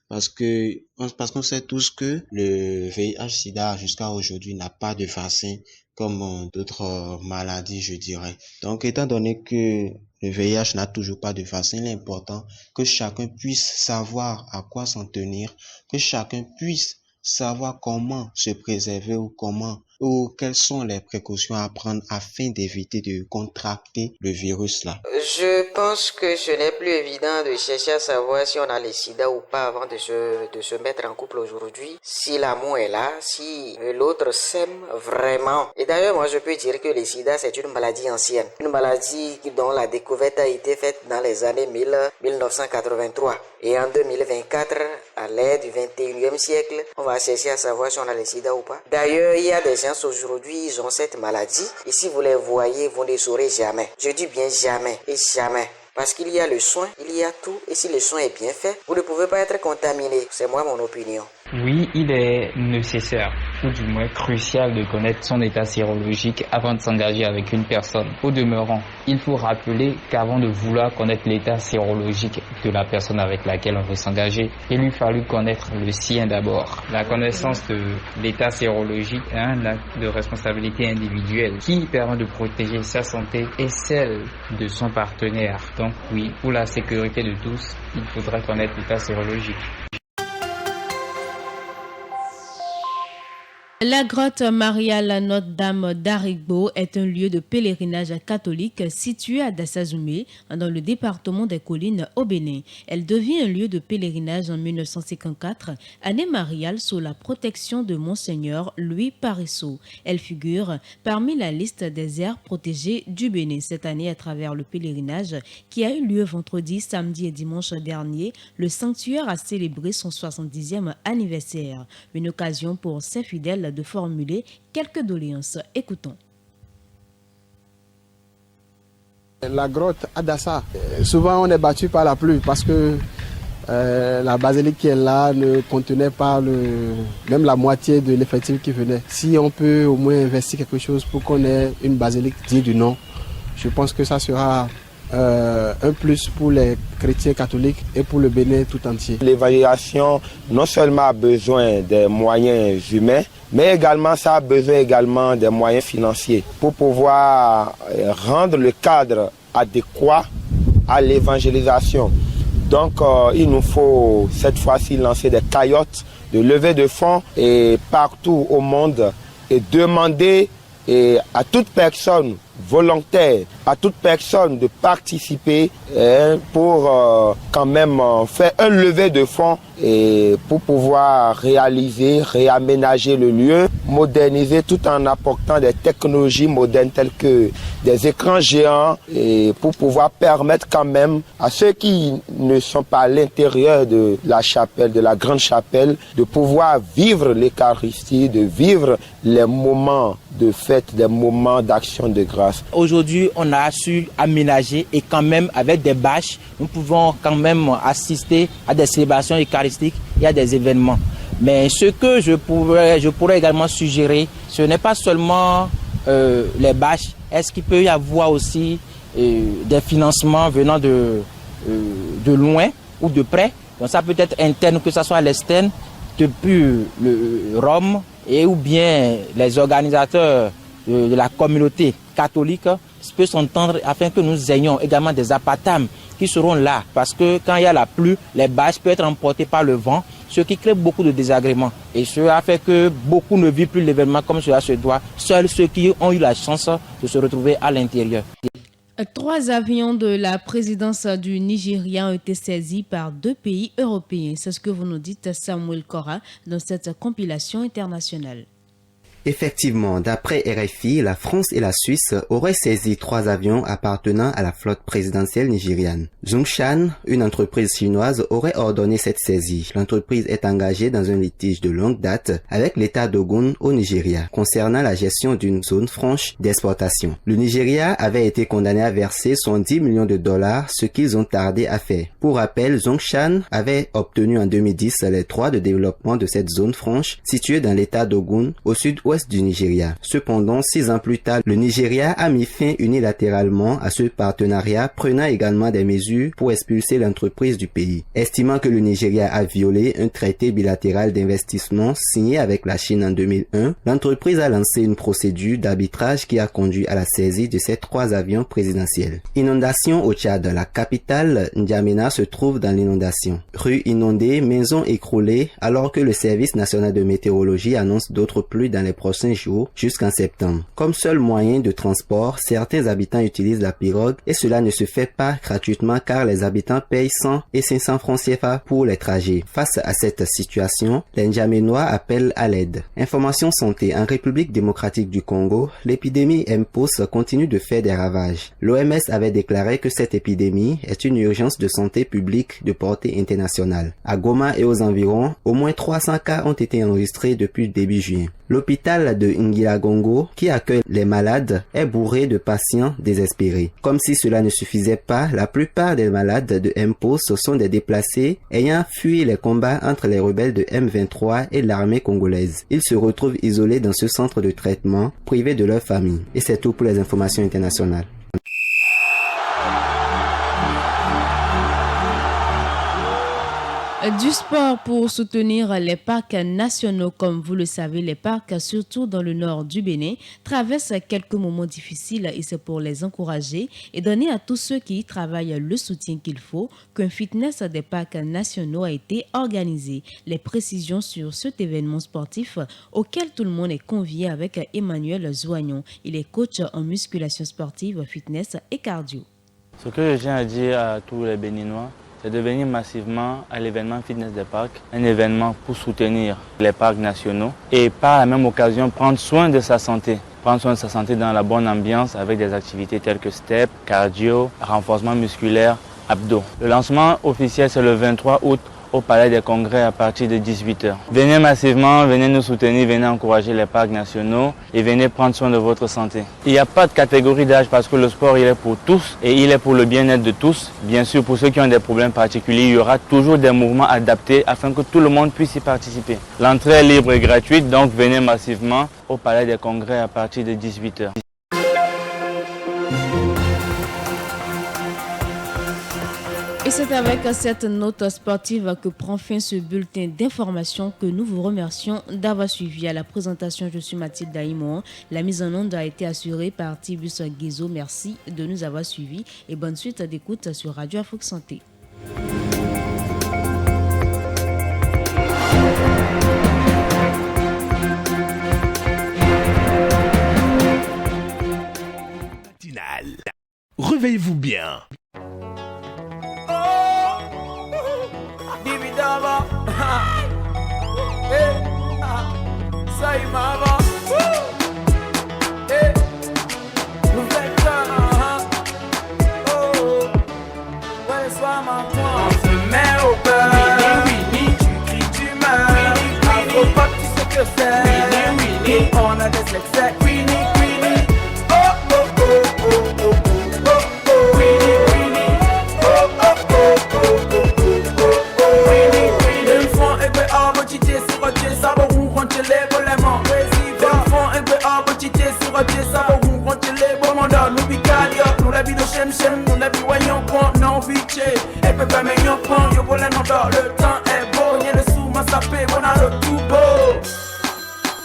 Parce qu'on sait tous que le VIH-Sida jusqu'à aujourd'hui n'a pas de vaccin comme d'autres maladies, je dirais. Donc, étant donné que le VIH n'a toujours pas de vaccin, il est important que chacun puisse savoir à quoi s'en tenir, que chacun puisse savoir comment se préserver ou quelles sont les précautions à prendre afin d'éviter de contracter le virus là. Je pense que ce n'est plus évident de chercher à savoir si on a le sida ou pas avant de se mettre en couple aujourd'hui. Si l'amour est là, si l'autre s'aime vraiment. Et d'ailleurs, moi je peux dire que le sida c'est une maladie ancienne. Une maladie dont la découverte a été faite dans les années 1983. Et en 2024, à l'ère du 21e siècle, on va chercher à savoir si on a le sida ou pas. D'ailleurs, il y a des gens aujourd'hui, ils ont cette maladie. Et si vous les voyez, vous ne saurez jamais. Je dis bien jamais et jamais. Parce qu'il y a le soin, il y a tout. Et si le soin est bien fait, vous ne pouvez pas être contaminé. C'est moi mon opinion. Oui, il est nécessaire, ou du moins crucial, de connaître son état sérologique avant de s'engager avec une personne. Au demeurant, il faut rappeler qu'avant de vouloir connaître l'état sérologique de la personne avec laquelle on veut s'engager, il lui fallut connaître le sien d'abord. La connaissance de l'état sérologique est un acte de responsabilité individuelle qui permet de protéger sa santé et celle de son partenaire. Donc oui, pour la sécurité de tous, il faudrait connaître l'état sérologique. La grotte mariale Notre-Dame d'Arigbo est un lieu de pèlerinage catholique situé à Dassazoumé, dans le département des Collines au Bénin. Elle devient un lieu de pèlerinage en 1954, année mariale sous la protection de Monseigneur Louis Parisot. Elle figure parmi la liste des aires protégées du Bénin cette année à travers le pèlerinage qui a eu lieu vendredi, samedi et dimanche dernier. Le sanctuaire a célébré son 70e anniversaire. Une occasion pour ses fidèles de formuler quelques doléances. Écoutons. La grotte à Dassa, souvent on est battu par la pluie parce que la basilique qui est là ne contenait pas même la moitié de l'effectif qui venait. Si on peut au moins investir quelque chose pour qu'on ait une basilique digne du nom, je pense que ça sera un plus pour les chrétiens catholiques et pour le Bénin tout entier. L'évaluation non seulement a besoin des moyens humains, mais également ça a besoin également des moyens financiers pour pouvoir rendre le cadre adéquat à l'évangélisation. Donc il nous faut cette fois-ci lancer des cagnottes de levée de fonds et partout au monde et demander à toute personne volontaire, à toute personne de participer pour quand même faire un lever de fonds et pour pouvoir réaménager le lieu, moderniser tout en apportant des technologies modernes telles que des écrans géants et pour pouvoir permettre quand même à ceux qui ne sont pas à l'intérieur de la chapelle, de la grande chapelle, de pouvoir vivre l'Eucharistie, de vivre les moments de fête, des moments d'action de grâce. Aujourd'hui, on a su aménager et quand même avec des bâches, nous pouvons quand même assister à des célébrations eucharistiques et à des événements. Mais ce que je pourrais également suggérer, ce n'est pas seulement les bâches. Est-ce qu'il peut y avoir aussi des financements venant de loin ou de près? Donc ça peut être interne, que ce soit à l'externe, depuis le Rome et ou bien les organisateurs de la communauté catholique peut s'entendre afin que nous ayons également des apatames qui seront là. Parce que quand il y a la pluie, les bâches peuvent être emportées par le vent, ce qui crée beaucoup de désagréments. Et cela fait que beaucoup ne vivent plus l'événement comme cela se doit. Seuls ceux qui ont eu la chance de se retrouver à l'intérieur. 3 avions de la présidence du Nigeria ont été saisis par 2 pays européens. C'est ce que vous nous dites, Samuel Kora, dans cette compilation internationale. Effectivement, d'après RFI, la France et la Suisse auraient saisi 3 avions appartenant à la flotte présidentielle nigériane. Zhongshan, une entreprise chinoise, aurait ordonné cette saisie. L'entreprise est engagée dans un litige de longue date avec l'État d'Ogun au Nigeria concernant la gestion d'une zone franche d'exportation. Le Nigeria avait été condamné à verser 110 millions de dollars, ce qu'ils ont tardé à faire. Pour rappel, Zhongshan avait obtenu en 2010 les droits de développement de cette zone franche située dans l'État d'Ogun au sud-ouest du Nigeria. Cependant, 6 ans plus tard, le Nigeria a mis fin unilatéralement à ce partenariat, prenant également des mesures pour expulser l'entreprise du pays. Estimant que le Nigeria a violé un traité bilatéral d'investissement signé avec la Chine en 2001, l'entreprise a lancé une procédure d'arbitrage qui a conduit à la saisie de ces 3 avions présidentiels. Inondation au Tchad. La capitale N'Djamena se trouve dans l'inondation. Rues inondées, maisons écroulées, alors que le service national de météorologie annonce d'autres pluies dans les prochains jours jusqu'en septembre. Comme seul moyen de transport, certains habitants utilisent la pirogue et cela ne se fait pas gratuitement car les habitants payent 100 et 500 francs CFA pour les trajets. Face à cette situation, les N'Djamenois appellent à l'aide. Information santé. En République démocratique du Congo, l'épidémie Mpox continue de faire des ravages. L'OMS avait déclaré que cette épidémie est une urgence de santé publique de portée internationale. À Goma et aux environs, au moins 300 cas ont été enregistrés depuis début juin. L'hôpital de Ngiragongo, qui accueille les malades, est bourré de patients désespérés. Comme si cela ne suffisait pas, la plupart des malades de Mpox sont des déplacés ayant fui les combats entre les rebelles de M23 et l'armée congolaise. Ils se retrouvent isolés dans ce centre de traitement, privés de leur famille. Et c'est tout pour les informations internationales. Du sport pour soutenir les parcs nationaux. Comme vous le savez, les parcs, surtout dans le nord du Bénin, traversent quelques moments difficiles et c'est pour les encourager et donner à tous ceux qui y travaillent le soutien qu'il faut qu'un fitness des parcs nationaux a été organisé. Les précisions sur cet événement sportif auquel tout le monde est convié avec Emmanuel Zouagnon. Il est coach en musculation sportive, fitness et cardio. Ce que je tiens à dire à tous les Béninois, c'est de venir massivement à l'événement Fitness des Parcs, un événement pour soutenir les parcs nationaux et par la même occasion prendre soin de sa santé. Prendre soin de sa santé dans la bonne ambiance avec des activités telles que step, cardio, renforcement musculaire, abdos. Le lancement officiel c'est le 23 août au Palais des Congrès à partir de 18h. Venez massivement, venez nous soutenir, venez encourager les parcs nationaux et venez prendre soin de votre santé. Il n'y a pas de catégorie d'âge parce que le sport il est pour tous et il est pour le bien-être de tous. Bien sûr, pour ceux qui ont des problèmes particuliers, il y aura toujours des mouvements adaptés afin que tout le monde puisse y participer. L'entrée est libre et gratuite, donc venez massivement au Palais des Congrès à partir de 18h. Et c'est avec cette note sportive que prend fin ce bulletin d'information que nous vous remercions d'avoir suivi. À la présentation, je suis Mathilde Daïmon. La mise en onde a été assurée par Tibus Guizo. Merci de nous avoir suivis et bonne suite d'écoute sur Radio Afrique Santé. Réveillez-vous bien. On a des excès. Le temps est beau, y'a le sous m'a sapé, on a le tout beau.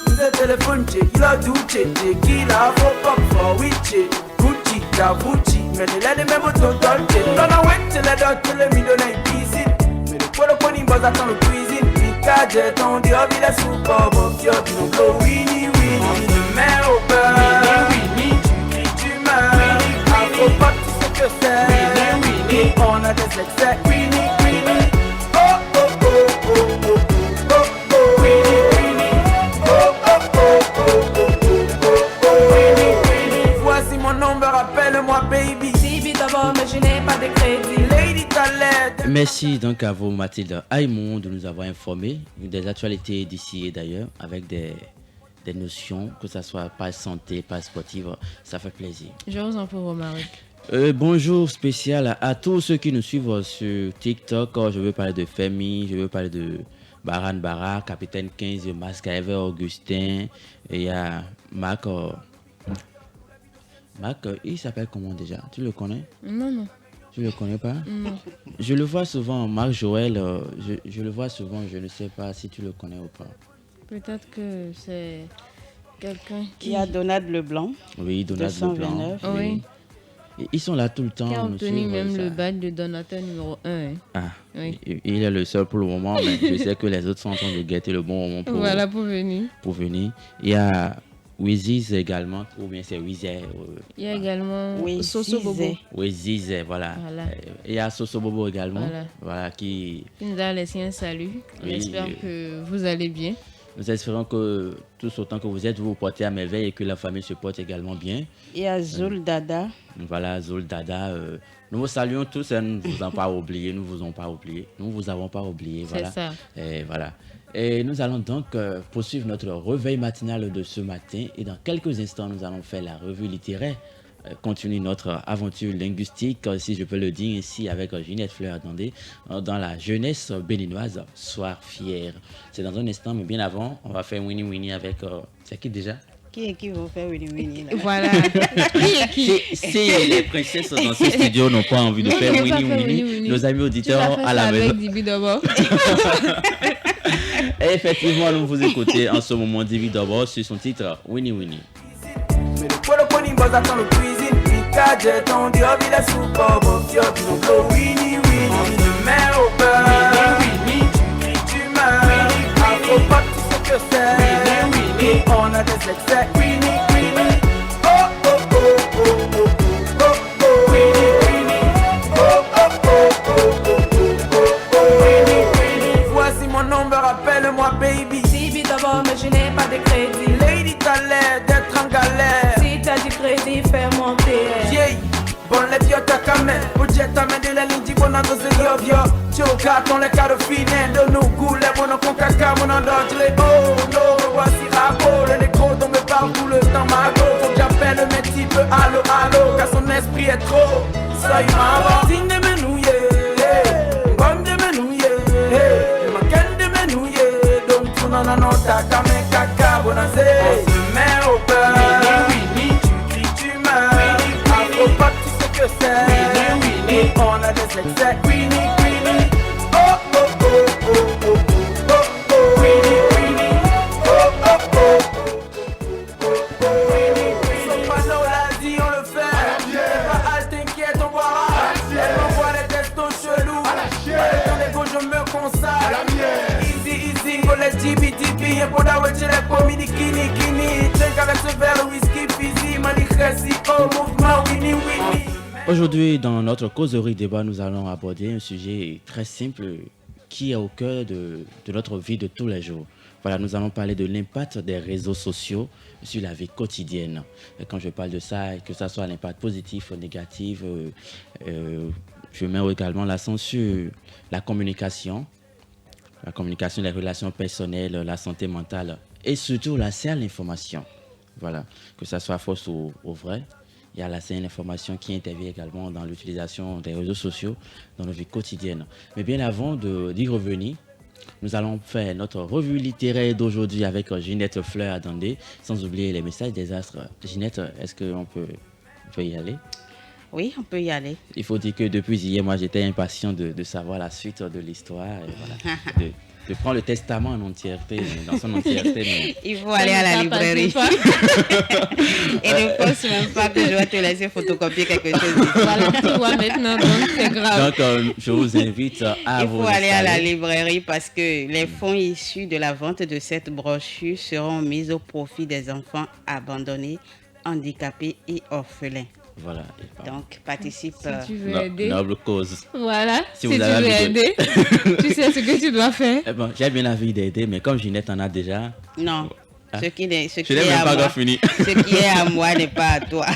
Nous est téléphone, il a douché, qu'il a faux pop for witch, Gucci, da Gucci, mais il a des mêmes total. Non, non, ouais, c'est la dot, le millionnaire piscine. Mais le poil au pony, bas attend le cuisine. Pika, jet, on dit, oh, il est sous pop, oh, yo, dis donc, oh, Winnie, Winnie, on se met au beurre. Winnie, Winnie, tu cries, tu meurs. Winnie, Winnie, faux pop, tu sais que c'est. Winnie, Winnie, on a des excès. Winnie, Winnie. Merci donc à vous Mathilde Aymon de nous avoir informé des actualités d'ici et d'ailleurs avec des notions, que ce soit pas santé, pas sportive, ça fait plaisir. Je vous en prie, Romaric. Bonjour spécial à tous ceux qui nous suivent sur TikTok. Je veux parler de Femi, je veux parler de Baran Barra, Capitaine 15, Mascaever Augustin, et il y a Marc, il s'appelle comment déjà? Tu le connais? Non. Tu le connais pas? Non. Je le vois souvent, Marc Joël, je le vois souvent, je ne sais pas si tu le connais ou pas. Peut-être que c'est quelqu'un qui... Il y a Donald Leblanc. Oui, Donald 229. Leblanc. Oui. Et ils sont là tout le temps. Qui a obtenu même le badge de donateur numéro 1. Hein. Ah, oui. Il est le seul pour le moment, mais je sais que les autres sont en train de guetter le bon moment pour venir. Pour venir. Il y a Wiziz également, ou bien c'est Wizer. Il y a également Soso Bobo. Wiziz, voilà. Il y a Soso Bobo également. Voilà qui nous a laissé un salut. Oui, j'espère que vous allez bien. Nous espérons que tous autant que vous êtes, vous vous portez à merveille et que la famille se porte également bien. Il y a Zoul Dada. Voilà, Zoul Dada. Nous vous saluons tous et nous ne vous avons pas oublié. Nous ne vous avons pas oublié. Voilà. C'est ça. Et voilà. Et nous allons donc poursuivre notre réveil matinal de ce matin. Et dans quelques instants, nous allons faire la revue littéraire. Continuer notre aventure linguistique, si je peux le dire ici, avec Ginette Fleur-Dandé, dans la jeunesse béninoise, Soir fier. C'est dans un instant, mais bien avant, on va faire Winnie Winnie avec... c'est qui déjà? Qui vont faire Winnie Winnie là? Voilà. Qui est qui? Si les princesses dans ce studio n'ont pas envie de faire Winnie Winnie, nos amis auditeurs à la maison. Dibi d'abord. Et effectivement, nous vous écoutez en ce moment Dibi d'abord sur son titre Winnie Winnie. On a des excès, Winnie, Winnie. Oh, oh, oh, oh, oh, oh, oh, Winnie, Winnie. Oh, oh, oh, oh, oh, oh, oh, Winnie, Winnie. Voici mon nom, rappelle-moi, baby. Dibi d'abord, mais je n'ai pas de crédit. Lady, t'as l'air d'être en galère. Si t'as du crédit, fais monter. Yeah. Bon le pio takame, ujeta mendele linji bona doze yovyo. Choka ton le caro fine, de nous goule, bono con caca, mon andole. Oh no, voici rabo, le nécro dont me parle tout le temps mago. Faut que j'appelle mes types, allo, allo, car son esprit est trop. Soy mama, signe de menouye, bonne de menouye, ma ken de menouye. Donc tout non, non, non, takame, caca, bonaze. On se met au beurre, tu cries, tu meurs. Faut pas que tu sais que c'est Winnie, on a des excès Winnie, Winnie. Oh, oh, oh, oh, oh, oh, oh, oh, Winnie, Winnie. Oh, oh, oh, oh, oh, oh, Winnie, Winnie. Son panneau l'a dit, on le fait. Pas hâte, t'inquiète, on boira. Elle m'envoie les testos chelous. Dans les go, je me consacre. Easy, easy, go let's jibi, jibi. Et pour la weche, les pommes, ni kini, kini. Drink avec ce verre, whisky, fizzy, manichesi, oh, mouvement, Winnie, Winnie. Aujourd'hui, dans notre causerie débat, nous allons aborder un sujet très simple qui est au cœur de notre vie de tous les jours. Voilà, nous allons parler de l'impact des réseaux sociaux sur la vie quotidienne. Et quand je parle de ça, que ce soit l'impact positif ou négatif, je mets également l'accent sur la communication, les relations personnelles, la santé mentale et surtout l'accès à l'information. Voilà, que ce soit fausse ou vrai. Il y a l'accès à l'information qui intervient également dans l'utilisation des réseaux sociaux dans nos vies quotidiennes. Mais bien avant d'y revenir, nous allons faire notre revue littéraire d'aujourd'hui avec Ginette Fleur-Adandé, sans oublier les messages des astres. Ginette, est-ce qu'on peut y aller? Oui, on peut y aller. Il faut dire que depuis hier, moi, j'étais impatient de savoir la suite de l'histoire. Et voilà, de prendre le testament en entièreté, dans son entièreté. Mais... Il faut aller à la librairie. Et ne pense même pas que je vais te laisser photocopier quelque chose. Voilà, tu vois maintenant, donc c'est grave. Donc, je vous invite à vous... Il faut aller à la librairie parce que les fonds issus de la vente de cette brochure seront mis au profit des enfants abandonnés, handicapés et orphelins. Voilà. Donc, participe. Si tu veux aider. Noble cause. Voilà. Si tu veux aider, tu sais ce que tu dois faire. Eh ben, j'ai bien envie d'aider, mais comme Ginette en a déjà. Non. Ah. Ce qui est Ce qui est à moi n'est pas à toi.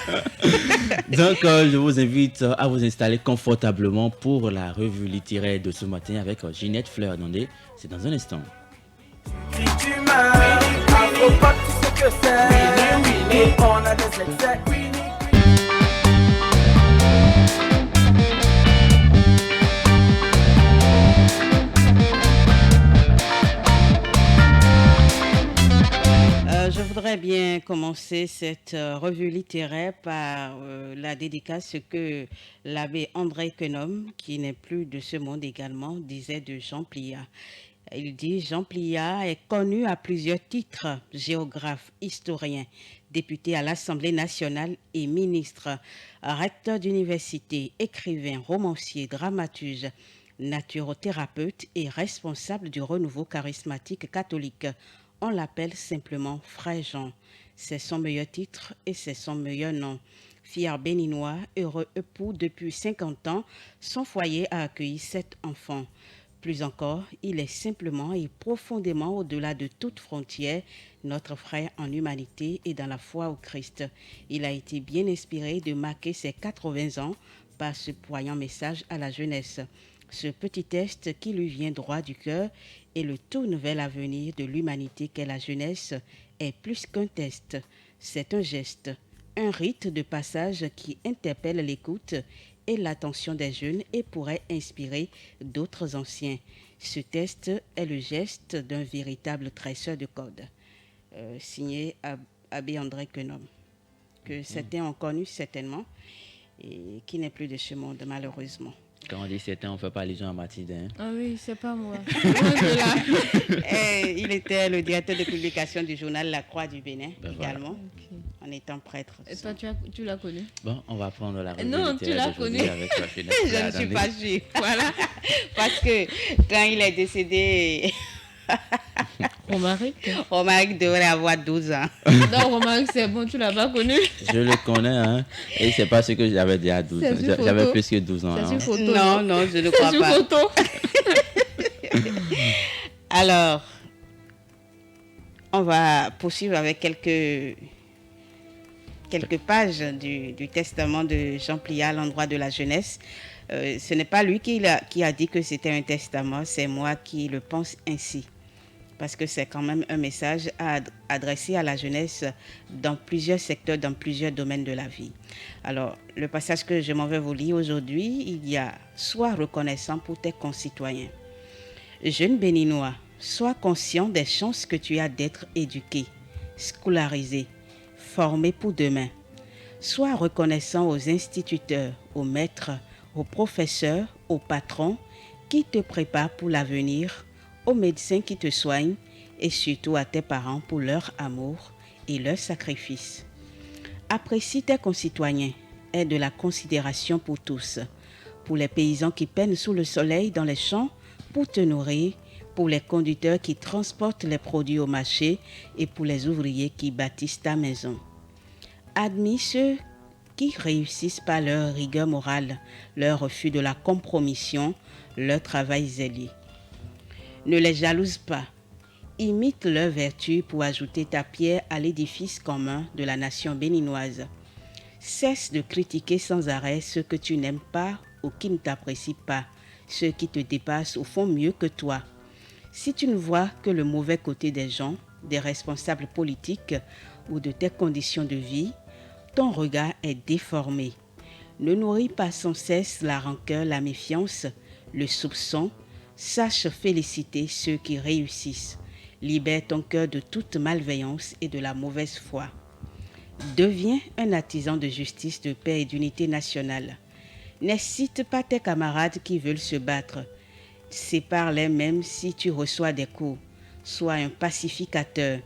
Donc, je vous invite à vous installer confortablement pour la revue littéraire de ce matin avec Ginette Fleur-Adandé. C'est dans un instant. Tu meurs, faut pas que tu sais que c'est. On a des excès. Je voudrais bien commencer cette revue littéraire par la dédicace que l'abbé André Quenom, qui n'est plus de ce monde également, disait de Jean Pliat. Il dit « Jean Pliat est connu à plusieurs titres, géographe, historien, député à l'Assemblée nationale et ministre, recteur d'université, écrivain, romancier, dramaturge, naturothérapeute et responsable du renouveau charismatique catholique. On l'appelle simplement Frère Jean. C'est son meilleur titre et c'est son meilleur nom. Fier béninois, heureux époux depuis 50 ans, son foyer a accueilli 7 enfants. Plus encore, il est simplement et profondément au-delà de toute frontière, notre frère en humanité et dans la foi au Christ. Il a été bien inspiré de marquer ses 80 ans par ce poignant message à la jeunesse. Ce petit test qui lui vient droit du cœur et le tout nouvel avenir de l'humanité qu'est la jeunesse est plus qu'un test. C'est un geste, un rite de passage qui interpelle l'écoute et l'attention des jeunes et pourrait inspirer d'autres anciens. Ce test est le geste d'un véritable traceur de code. Signé Abbé André Quenom, que certains ont connu certainement, et qui n'est plus de ce monde, malheureusement. Quand on dit certains, on ne fait pas allusion à Mathilde. Hein? Ah oui, c'est pas moi. Il était le directeur de publication du journal La Croix du Bénin, également, voilà. en étant prêtre. Et toi, tu l'as connu? Bon, on va prendre la revue. Non, tu l'as connu. Avec la fenêtre. Je ne suis pas sûre. Voilà. Parce que quand il est décédé... Romaric devrait avoir 12 ans. Non, Romaric, c'est bon, tu l'as pas connu. Je le connais, hein. Et c'est pas ce que j'avais dit à 12 ans. J'avais plus que 12 ans. C'est une photo. Non, je ne crois pas. C'est une photo. Alors, on va poursuivre avec quelques pages du testament de Jean Pliat à l'endroit de la jeunesse. Ce n'est pas lui qui a dit que c'était un testament, c'est moi qui le pense ainsi. Parce que c'est quand même un message adressé à la jeunesse dans plusieurs secteurs, dans plusieurs domaines de la vie. Alors, le passage que je m'en vais vous lire aujourd'hui, il y a « Sois reconnaissant pour tes concitoyens ». Jeune Béninois, sois conscient des chances que tu as d'être éduqué, scolarisé, formé pour demain. Sois reconnaissant aux instituteurs, aux maîtres, aux professeurs, aux patrons qui te préparent pour l'avenir, aux médecins qui te soignent et surtout à tes parents pour leur amour et leur sacrifice. Apprécie tes concitoyens, aie de la considération pour tous, pour les paysans qui peinent sous le soleil dans les champs pour te nourrir, pour les conducteurs qui transportent les produits au marché et pour les ouvriers qui bâtissent ta maison. Admire ceux qui réussissent par leur rigueur morale, leur refus de la compromission, leur travail zélé. Ne les jalouse pas. Imite leurs vertus pour ajouter ta pierre à l'édifice commun de la nation béninoise. Cesse de critiquer sans arrêt ceux que tu n'aimes pas ou qui ne t'apprécient pas, ceux qui te dépassent ou font mieux que toi. Si tu ne vois que le mauvais côté des gens, des responsables politiques ou de tes conditions de vie, ton regard est déformé. Ne nourris pas sans cesse la rancœur, la méfiance, le soupçon. Sache féliciter ceux qui réussissent. Libère ton cœur de toute malveillance et de la mauvaise foi. Deviens un artisan de justice, de paix et d'unité nationale. N'incite pas tes camarades qui veulent se battre. Sépare-les même si tu reçois des coups. Sois un pacificateur.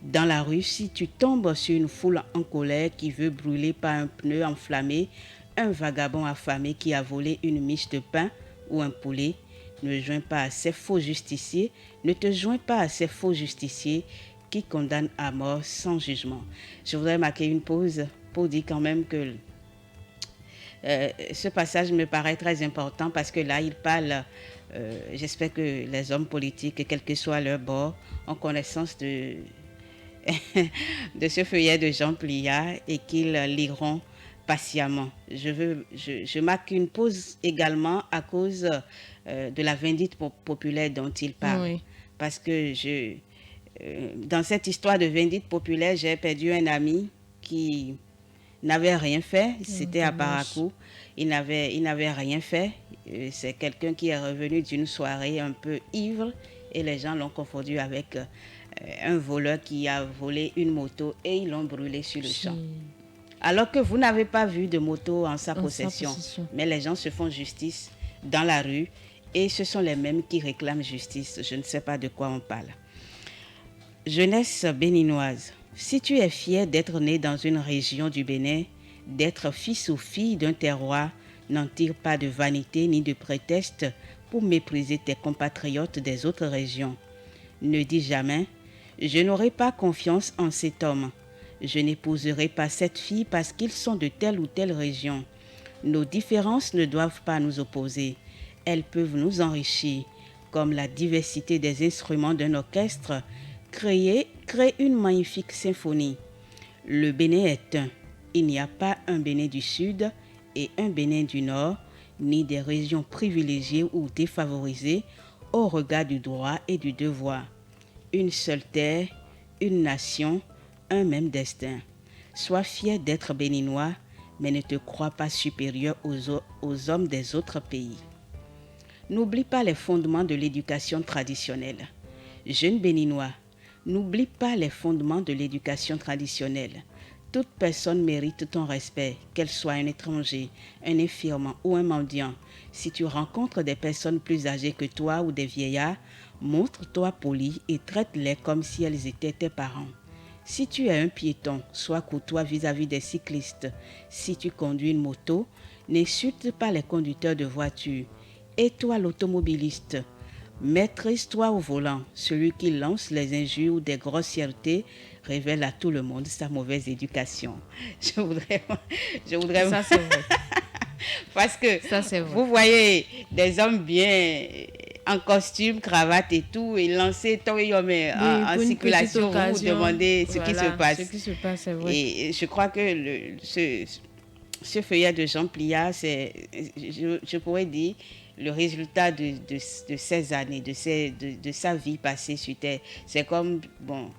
Dans la rue, si tu tombes sur une foule en colère qui veut brûler par un pneu enflammé, un vagabond affamé qui a volé une miche de pain ou un poulet, ne te joins pas à ces faux justiciers qui condamnent à mort sans jugement. Je voudrais marquer une pause pour dire quand même que ce passage me paraît très important parce que là, il parle, j'espère que les hommes politiques, quel que soit leur bord, ont connaissance de ce feuillet de Jean Pliat et qu'ils liront patiemment. Je marque une pause également à cause de la vindicte populaire dont il parle. Oui. Parce que dans cette histoire de vindicte populaire, j'ai perdu un ami qui n'avait rien fait. C'était à Parakou. Il n'avait rien fait. C'est quelqu'un qui est revenu d'une soirée un peu ivre et les gens l'ont confondu avec un voleur qui a volé une moto et ils l'ont brûlé sur le champ. Alors que vous n'avez pas vu de moto en sa possession. Mais les gens se font justice dans la rue et ce sont les mêmes qui réclament justice. Je ne sais pas de quoi on parle. Jeunesse béninoise, si tu es fier d'être né dans une région du Bénin, d'être fils ou fille d'un terroir, n'en tire pas de vanité ni de prétexte pour mépriser tes compatriotes des autres régions. Ne dis jamais « Je n'aurai pas confiance en cet homme ». Je n'épouserai pas cette fille parce qu'ils sont de telle ou telle région. Nos différences ne doivent pas nous opposer. Elles peuvent nous enrichir, comme la diversité des instruments d'un orchestre crée une magnifique symphonie. Le Bénin est un. Il n'y a pas un Bénin du Sud et un Bénin du Nord, ni des régions privilégiées ou défavorisées au regard du droit et du devoir. Une seule terre, une nation, un même destin. Sois fier d'être béninois, mais ne te crois pas supérieur aux hommes des autres pays. N'oublie pas les fondements de l'éducation traditionnelle. Jeune béninois, N'oublie pas les fondements de l'éducation traditionnelle. Toute personne mérite ton respect, qu'elle soit un étranger, un infirme ou un mendiant. Si tu rencontres des personnes plus âgées que toi ou des vieillards, montre-toi poli et traite-les comme si elles étaient tes parents. Si tu es un piéton, sois courtois vis-à-vis des cyclistes. Si tu conduis une moto, n'insulte pas les conducteurs de voitures. Et toi l'automobiliste, maîtrise-toi au volant. Celui qui lance les injures ou des grossièretés révèle à tout le monde sa mauvaise éducation. Je voudrais Ça, c'est vrai. Parce que ça, c'est vrai. Vous voyez des hommes bien en costume, cravate et tout, et lancer en circulation, vous demandez ce qui se passe. Ce qui se passe, c'est vrai. Et je crois que ce feuillet de Jean Pliat, c'est, je pourrais dire, le résultat de ces années, de sa vie passée sur Terre. C'est comme, bon,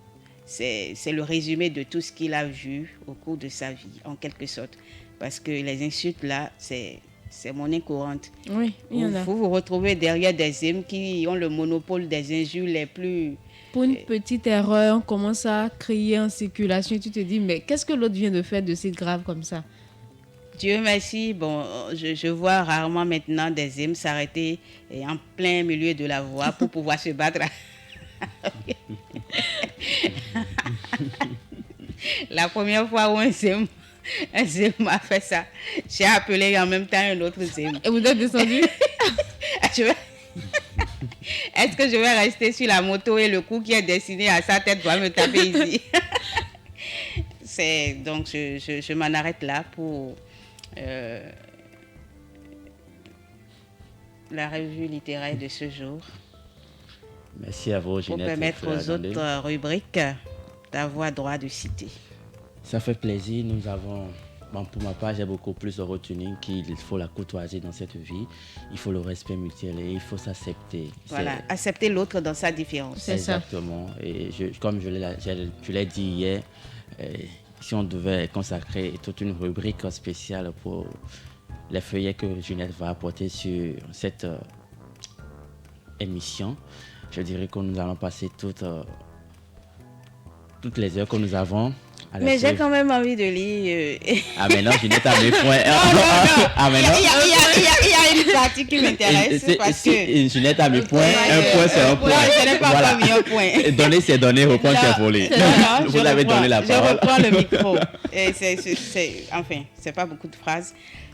c'est le résumé de tout ce qu'il a vu au cours de sa vie, en quelque sorte. Parce que les insultes, là, c'est monnaie courante. Oui, il y en a. Vous vous retrouvez derrière des hommes qui ont le monopole des injures les plus... Pour une petite erreur, on commence à crier en circulation. Tu te dis, mais qu'est-ce que l'autre vient de faire de si grave comme ça? Dieu merci, bon, je vois rarement maintenant des hommes s'arrêter en plein milieu de la voie pour pouvoir se battre. La première fois où un zème m'a fait ça, j'ai appelé en même temps un autre zème. Et vous êtes descendu? Est-ce que je vais rester sur la moto et le coup qui est destiné à sa tête doit me taper ici? Donc je m'en arrête là pour la revue littéraire de ce jour. Merci à vous, Ginette. Pour permettre aux autres rubriques d'avoir droit de citer. Ça fait plaisir. Nous avons, pour ma part, j'ai beaucoup plus retenu qu'il faut la courtoisie dans cette vie. Il faut le respect mutuel et il faut s'accepter. Voilà, accepter l'autre dans sa différence. C'est exactement. Et comme je l'ai dit hier, si on devait consacrer toute une rubrique spéciale pour les feuillets que Ginette va apporter sur cette émission, je dirais que nous allons passer toutes les heures que nous avons. Mais j'ai quand même envie de lire. Ah mais non, Ginette a mes points. Non. Ah mais non. Il y a une partie qui m'intéresse. Parce que Ginette a mes poinents. Un point, c'est un point. Je n'ai pas encore mis un point. Donner, c'est donner. Reprendre, c'est voler. Vous avez donné la parole. Je reprends le micro. Enfin, c'est pas beaucoup de phrases.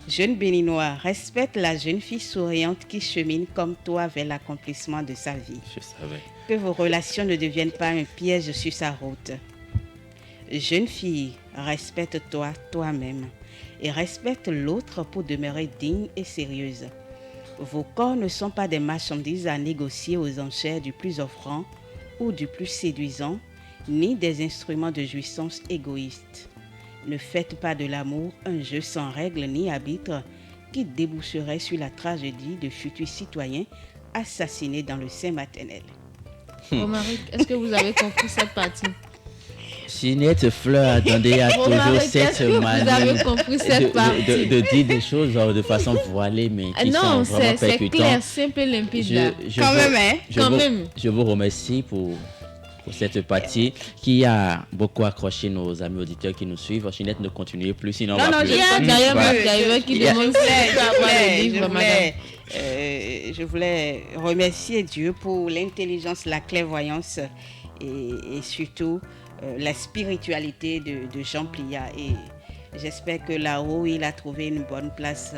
Jeune Béninois, respecte la jeune fille souriante qui chemine comme toi vers l'accomplissement de sa vie. Je savais. Que vos relations ne deviennent pas un piège sur sa route. Jeune fille, respecte-toi toi-même et respecte l'autre pour demeurer digne et sérieuse. Vos corps ne sont pas des marchandises à négocier aux enchères du plus offrant ou du plus séduisant, ni des instruments de jouissance égoïstes. Ne faites pas de l'amour un jeu sans règles ni arbitre qui déboucherait sur la tragédie de futurs citoyens assassinés dans le sein maternel. Romaric, est-ce que vous avez compris cette partie? Ginette Fleur, attendez, a toujours cette manière de dire des choses de façon voilée, mais qui sont vraiment percutantes. C'est clair, simple et limpide. Je vous remercie pour cette partie qui a beaucoup accroché nos amis auditeurs qui nous suivent. Ginette, ne continuez plus, sinon on va plus. Je voulais remercier Dieu pour l'intelligence, la clairvoyance et surtout la spiritualité de Jean Pliat. Et j'espère que là-haut, il a trouvé une bonne place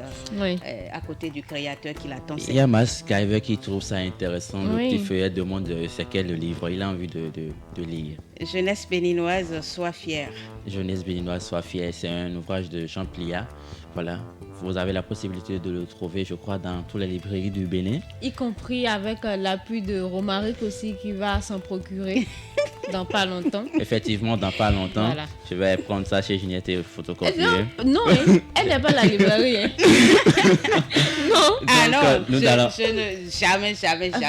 à côté du créateur qui l'attend. Il y a Mas Kaiver qui trouve ça intéressant. Le petit feuillet demande c'est quel le livre. Il a envie de lire. Jeunesse béninoise, sois fière. Jeunesse béninoise, sois fière. C'est un ouvrage de Jean Pliat. Voilà. Vous avez la possibilité de le trouver, je crois, dans toutes les librairies du Bénin. Y compris avec l'appui de Romaric aussi qui va s'en procurer dans pas longtemps. Effectivement, dans pas longtemps. Voilà. Je vais prendre ça chez Ginette et photocopier. Non, elle n'est pas la librairie. Non. Jamais.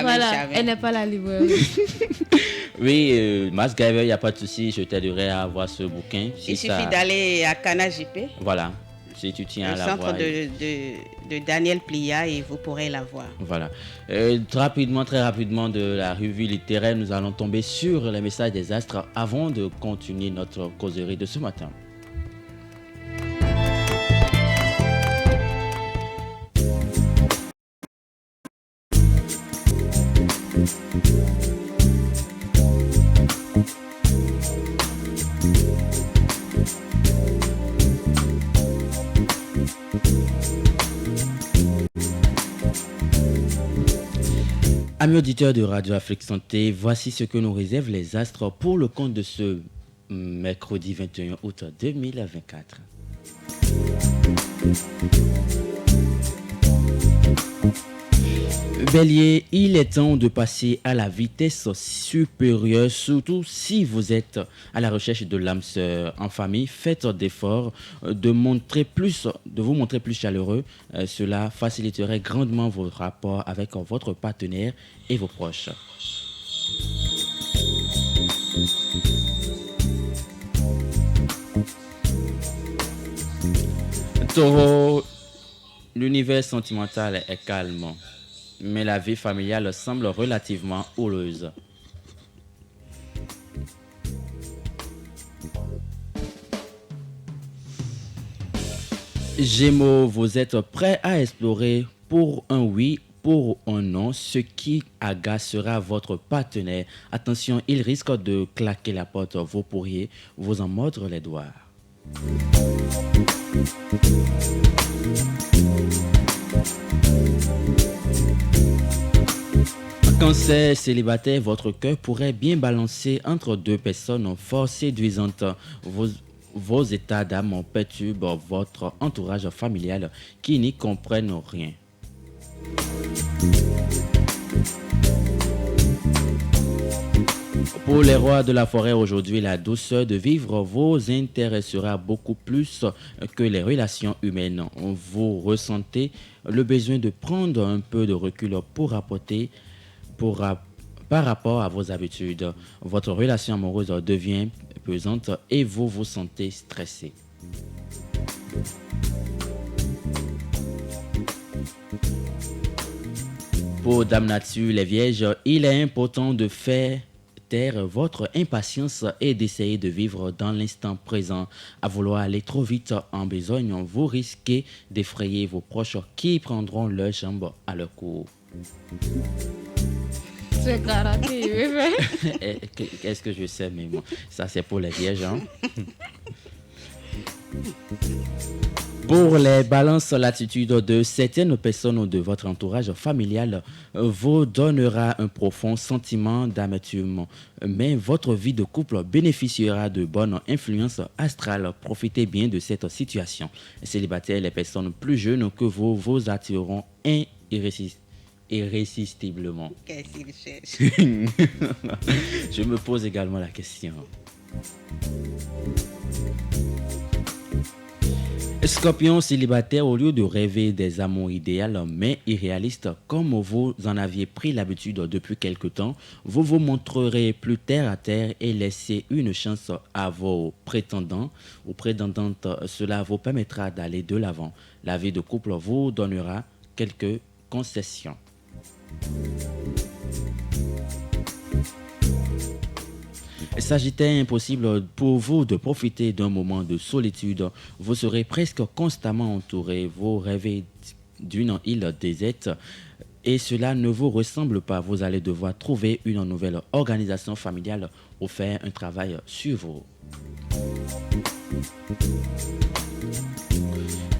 Voilà, elle n'est pas la librairie. Oui, Mas Gaiver, il n'y a pas de souci. Je t'aiderai à avoir ce bouquin. Il suffit d'aller à Cana JP. Voilà. Si tu tiens à le la centre voir. de Daniel Plia et vous pourrez la voir. Voilà. Très rapidement de la revue littéraire, nous allons tomber sur les messages des astres avant de continuer notre causerie de ce matin. Amis auditeurs de Radio Afrique Santé, voici ce que nous réservent les astres pour le compte de ce mercredi 21 août 2024. Bélier, il est temps de passer à la vitesse supérieure, surtout si vous êtes à la recherche de l'âme sœur en famille. Faites d'efforts de vous montrer plus chaleureux. Cela faciliterait grandement vos rapports avec votre partenaire et vos proches. Taureau, l'univers sentimental est calme, mais la vie familiale semble relativement houleuse. Gémeaux, vous êtes prêts à explorer pour un oui, pour un non, ce qui agacera votre partenaire. Attention, il risque de claquer la porte, vous pourriez vous en mordre les doigts. Cancer, célibataire, votre cœur pourrait bien balancer entre deux personnes fort séduisantes. Vos états d'âme perturbent votre entourage familial qui n'y comprennent rien. Pour les rois de la forêt aujourd'hui, la douceur de vivre vous intéressera beaucoup plus que les relations humaines. Vous ressentez le besoin de prendre un peu de recul par rapport à vos habitudes. Votre relation amoureuse devient pesante et vous vous sentez stressé. Pour Dame Nature, les Vierges, il est important de faire taire votre impatience et d'essayer de vivre dans l'instant présent. À vouloir aller trop vite en besogne, vous risquez d'effrayer vos proches qui prendront leurs jambes à leur cou. C'est karaté, oui. Qu'est-ce que je sais, mais moi, ça c'est pour les vierges. Hein? Pour les balances, l'attitude de certaines personnes de votre entourage familial vous donnera un profond sentiment d'amertume. Mais votre vie de couple bénéficiera de bonnes influences astrales. Profitez bien de cette situation. Célibataires, les personnes plus jeunes que vous attireront irrésistiblement. Qu'est-ce qu'il cherche? Je me pose également la question. Scorpion, célibataire, au lieu de rêver des amours idéales mais irréalistes comme vous en aviez pris l'habitude depuis quelque temps, vous vous montrerez plus terre à terre et laissez une chance à vos prétendants ou prétendantes. Cela vous permettra d'aller de l'avant. La vie de couple vous donnera quelques concessions. Sagittaire, impossible pour vous de profiter d'un moment de solitude. Vous serez presque constamment entouré. Vous rêvez d'une île déserte et cela ne vous ressemble pas. Vous allez devoir trouver une nouvelle organisation familiale ou faire un travail sur vous.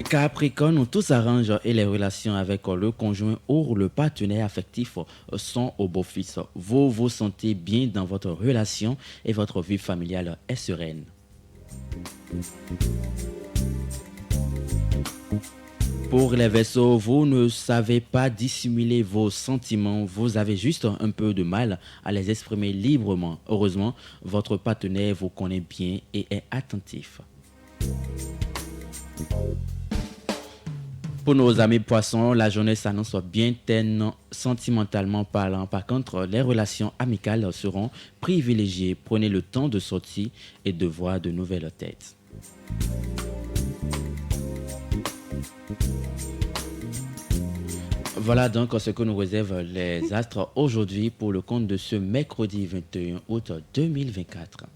Capricorne, tout s'arrange et les relations avec le conjoint ou le partenaire affectif sont au beau fixe. Vous vous sentez bien dans votre relation et votre vie familiale est sereine. Pour les Verseaux, vous ne savez pas dissimuler vos sentiments, vous avez juste un peu de mal à les exprimer librement. Heureusement, votre partenaire vous connaît bien et est attentif. Pour nos amis poissons, la journée s'annonce bien terne sentimentalement parlant. Par contre, les relations amicales seront privilégiées. Prenez le temps de sortir et de voir de nouvelles têtes. Voilà donc ce que nous réservent les astres aujourd'hui pour le compte de ce mercredi 21 août 2024.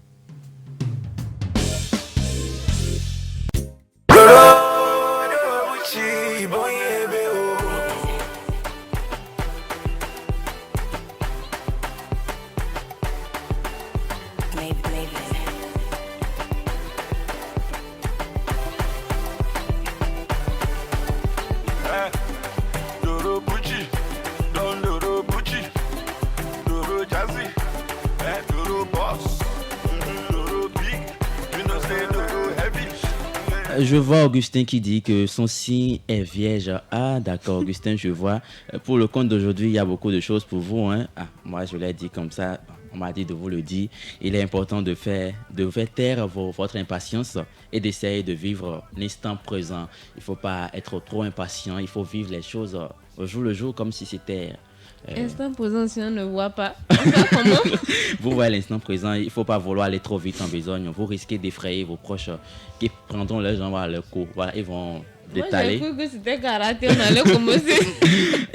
Je vois Augustin qui dit que son signe est vierge. Ah d'accord Augustin, je vois. Pour le compte d'aujourd'hui, il y a beaucoup de choses pour vous. Hein. Ah, moi je l'ai dit comme ça, on m'a dit de vous le dire. Il est important de faire taire votre impatience et d'essayer de vivre l'instant présent. Il ne faut pas être trop impatient, il faut vivre les choses au jour le jour comme si c'était... Instant présent, si on ne voit pas. Vous voyez l'instant présent, il ne faut pas vouloir aller trop vite en besogne. Vous risquez d'effrayer vos proches qui prendront leurs jambes à leur cou. Voilà, ils vont détaler. Moi, j'ai cru que c'était karaté, on allait commencer.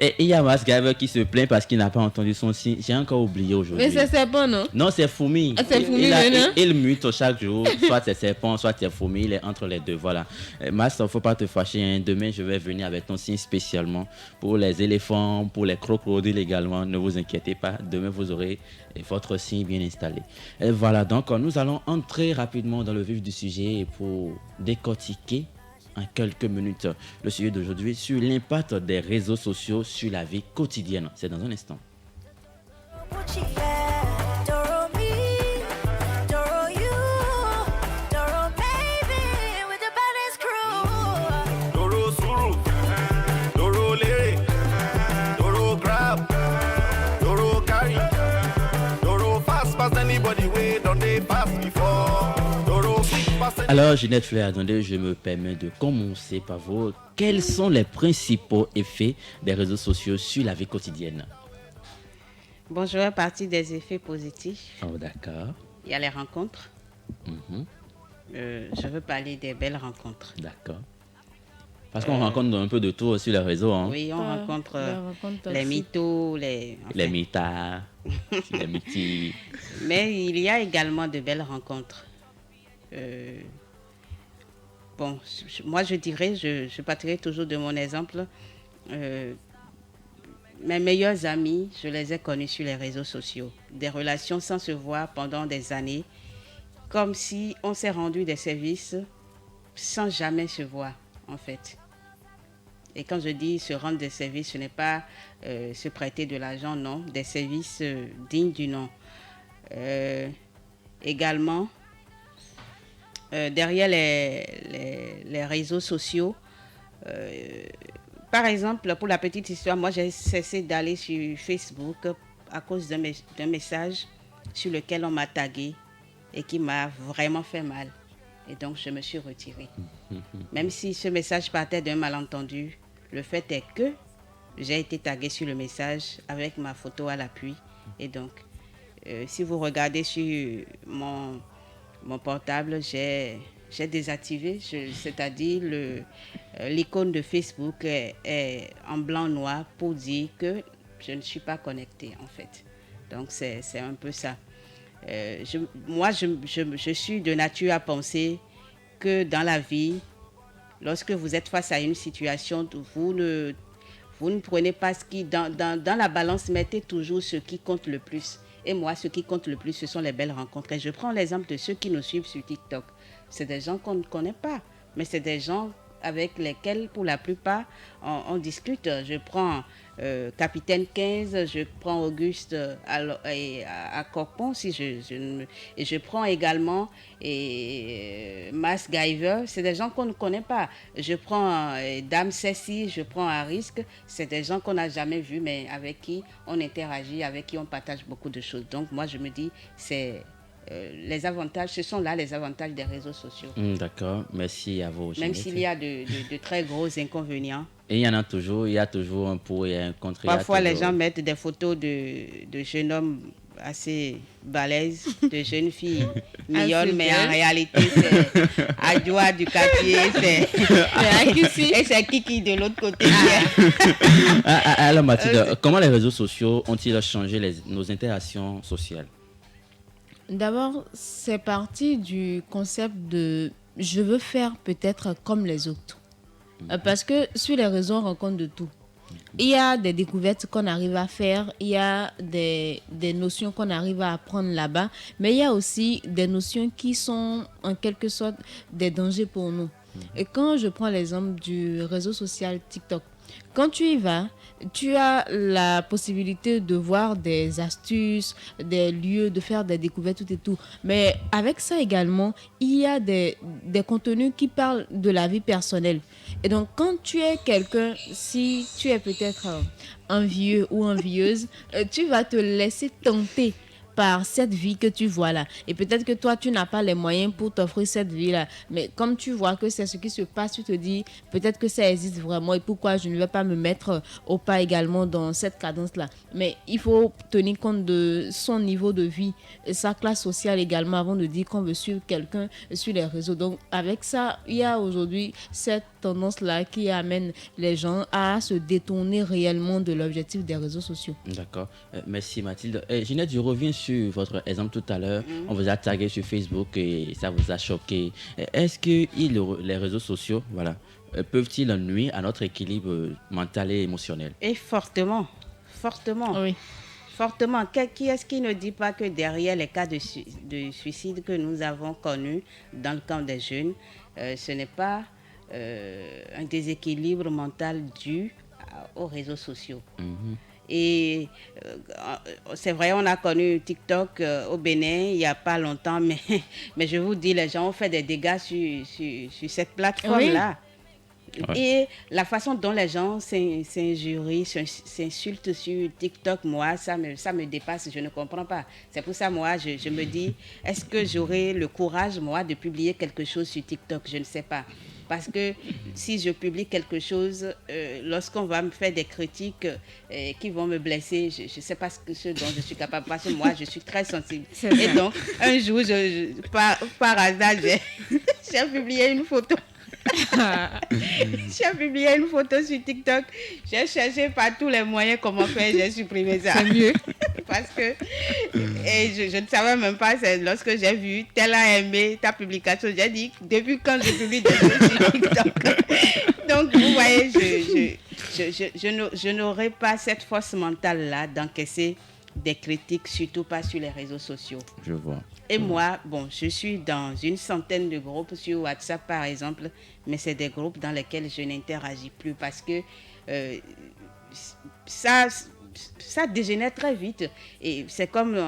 Et il y a Masgaver qui se plaint parce qu'il n'a pas entendu son signe. J'ai encore oublié aujourd'hui. Mais c'est serpent, non? Non, c'est fourmi. Ah, c'est fourmi, il mute chaque jour. Soit c'est serpent, soit c'est fourmi. Il est entre les deux. Voilà. Mas, il ne faut pas te fâcher. Hein. Demain, je vais venir avec ton signe spécialement. Pour les éléphants, pour les crocodiles également. Ne vous inquiétez pas. Demain, vous aurez votre signe bien installé. Et voilà. Donc, nous allons entrer rapidement dans le vif du sujet pour décortiquer en quelques minutes le sujet d'aujourd'hui sur l'impact des réseaux sociaux sur la vie quotidienne. C'est dans un instant. Alors, Ginette Fleur, attendez, je me permets de commencer par vous. Quels sont les principaux effets des réseaux sociaux sur la vie quotidienne? Bon, je vais partir des effets positifs. Oh, d'accord. Il y a les rencontres. Je veux parler des belles rencontres. D'accord. Parce qu'on rencontre un peu de tout sur les réseaux. Hein. Oui, on rencontre les mythos, les mythards, les mythiques. Mais il y a également de belles rencontres. Bon, moi je dirais, je partirai toujours de mon exemple. Mes meilleurs amis, je les ai connus sur les réseaux sociaux. Des relations sans se voir pendant des années, comme si on s'est rendu des services sans jamais se voir, en fait. Et quand je dis se rendre des services, ce n'est pas se prêter de l'argent, non. Des services dignes du nom. Également, derrière les réseaux sociaux, par exemple, pour la petite histoire, moi j'ai cessé d'aller sur Facebook à cause d'un message sur lequel on m'a tagué et qui m'a vraiment fait mal. Et donc je me suis retirée. Même si ce message partait d'un malentendu, le fait est que j'ai été taguée sur le message avec ma photo à l'appui. Et donc, si vous regardez sur mon portable, j'ai désactivé, c'est-à-dire l'icône de Facebook est en blanc-noir pour dire que je ne suis pas connectée en fait. Donc c'est un peu ça. Je suis de nature à penser que dans la vie, lorsque vous êtes face à une situation, vous ne prenez pas ce qui... Dans la balance, mettez toujours ce qui compte le plus. Et moi, ce qui compte le plus, ce sont les belles rencontres. Et je prends l'exemple de ceux qui nous suivent sur TikTok. C'est des gens qu'on ne connaît pas, mais c'est des gens avec lesquels, pour la plupart, on discute. Je prends Capitaine 15, je prends Auguste à Corpon, et je prends également Masgaver. C'est des gens qu'on ne connaît pas. Je prends Dame Cécile, je prends Arisk. C'est des gens qu'on n'a jamais vus, mais avec qui on interagit, avec qui on partage beaucoup de choses. Donc moi, je me dis, c'est... les avantages, ce sont là les avantages des réseaux sociaux. D'accord, merci à vous. Même s'il y a de très gros inconvénients. Et il y a toujours un pour et un contre. Parfois, les gens mettent des photos de jeunes hommes assez balèze, de jeunes filles mignonnes, mais en réalité, c'est Adjoa du quartier, et c'est Kiki de l'autre côté. Alors Mathilde, comment les réseaux sociaux ont-ils changé nos interactions sociales? D'abord, c'est parti du concept de je veux faire peut-être comme les autres. Parce que sur les réseaux, on rencontre de tout. Il y a des découvertes qu'on arrive à faire, il y a des notions qu'on arrive à apprendre là-bas, mais il y a aussi des notions qui sont en quelque sorte des dangers pour nous. Et quand je prends l'exemple du réseau social TikTok, quand tu y vas, tu as la possibilité de voir des astuces, des lieux, de faire des découvertes, tout et tout. Mais avec ça également, il y a des contenus qui parlent de la vie personnelle. Et donc, quand tu es quelqu'un, si tu es peut-être envieux ou envieuse, tu vas te laisser tenter par cette vie que tu vois là. Et peut-être que toi, tu n'as pas les moyens pour t'offrir cette vie-là. Mais comme tu vois que c'est ce qui se passe, tu te dis, peut-être que ça existe vraiment et pourquoi je ne vais pas me mettre au pas également dans cette cadence-là. Mais il faut tenir compte de son niveau de vie, sa classe sociale également, avant de dire qu'on veut suivre quelqu'un sur les réseaux. Donc, avec ça, il y a aujourd'hui cette tendance-là qui amène les gens à se détourner réellement de l'objectif des réseaux sociaux. D'accord. Merci Mathilde. Ginette, je reviens sur votre exemple tout à l'heure. On vous a tagué sur Facebook et ça vous a choqué. Est-ce que les réseaux sociaux peuvent-ils nuire à notre équilibre mental et émotionnel? Et fortement. Oui. Fortement. Qui est-ce qui ne dit pas que derrière les cas de suicide que nous avons connus dans le camp des jeunes, ce n'est pas un déséquilibre mental dû aux réseaux sociaux. Et c'est vrai, on a connu TikTok au Bénin il n'y a pas longtemps, mais je vous dis, les gens ont fait des dégâts sur cette plateforme-là. Oui. Et la façon dont les gens s'injurient, s'insultent sur TikTok, moi, ça me dépasse, je ne comprends pas. C'est pour ça, moi, je me dis, est-ce que j'aurai le courage, moi, de publier quelque chose sur TikTok? Je ne sais pas. Parce que si je publie quelque chose, lorsqu'on va me faire des critiques qui vont me blesser, je ne sais pas ce dont je suis capable. Parce que moi, je suis très sensible. Et donc, un jour, par hasard, j'ai publié une photo. J'ai publié une photo sur TikTok. J'ai cherché par tous les moyens comment faire. J'ai supprimé ça. C'est mieux. Parce que je ne savais même pas. C'est lorsque j'ai vu tel a aimé ta publication. J'ai dit depuis quand je publie des choses sur TikTok. Donc vous voyez, je n'aurai pas cette force mentale là d'encaisser des critiques, surtout pas sur les réseaux sociaux. Je vois. Et moi, je suis dans une centaine de groupes sur WhatsApp, par exemple, mais c'est des groupes dans lesquels je n'interagis plus parce que ça dégénère très vite. Et c'est comme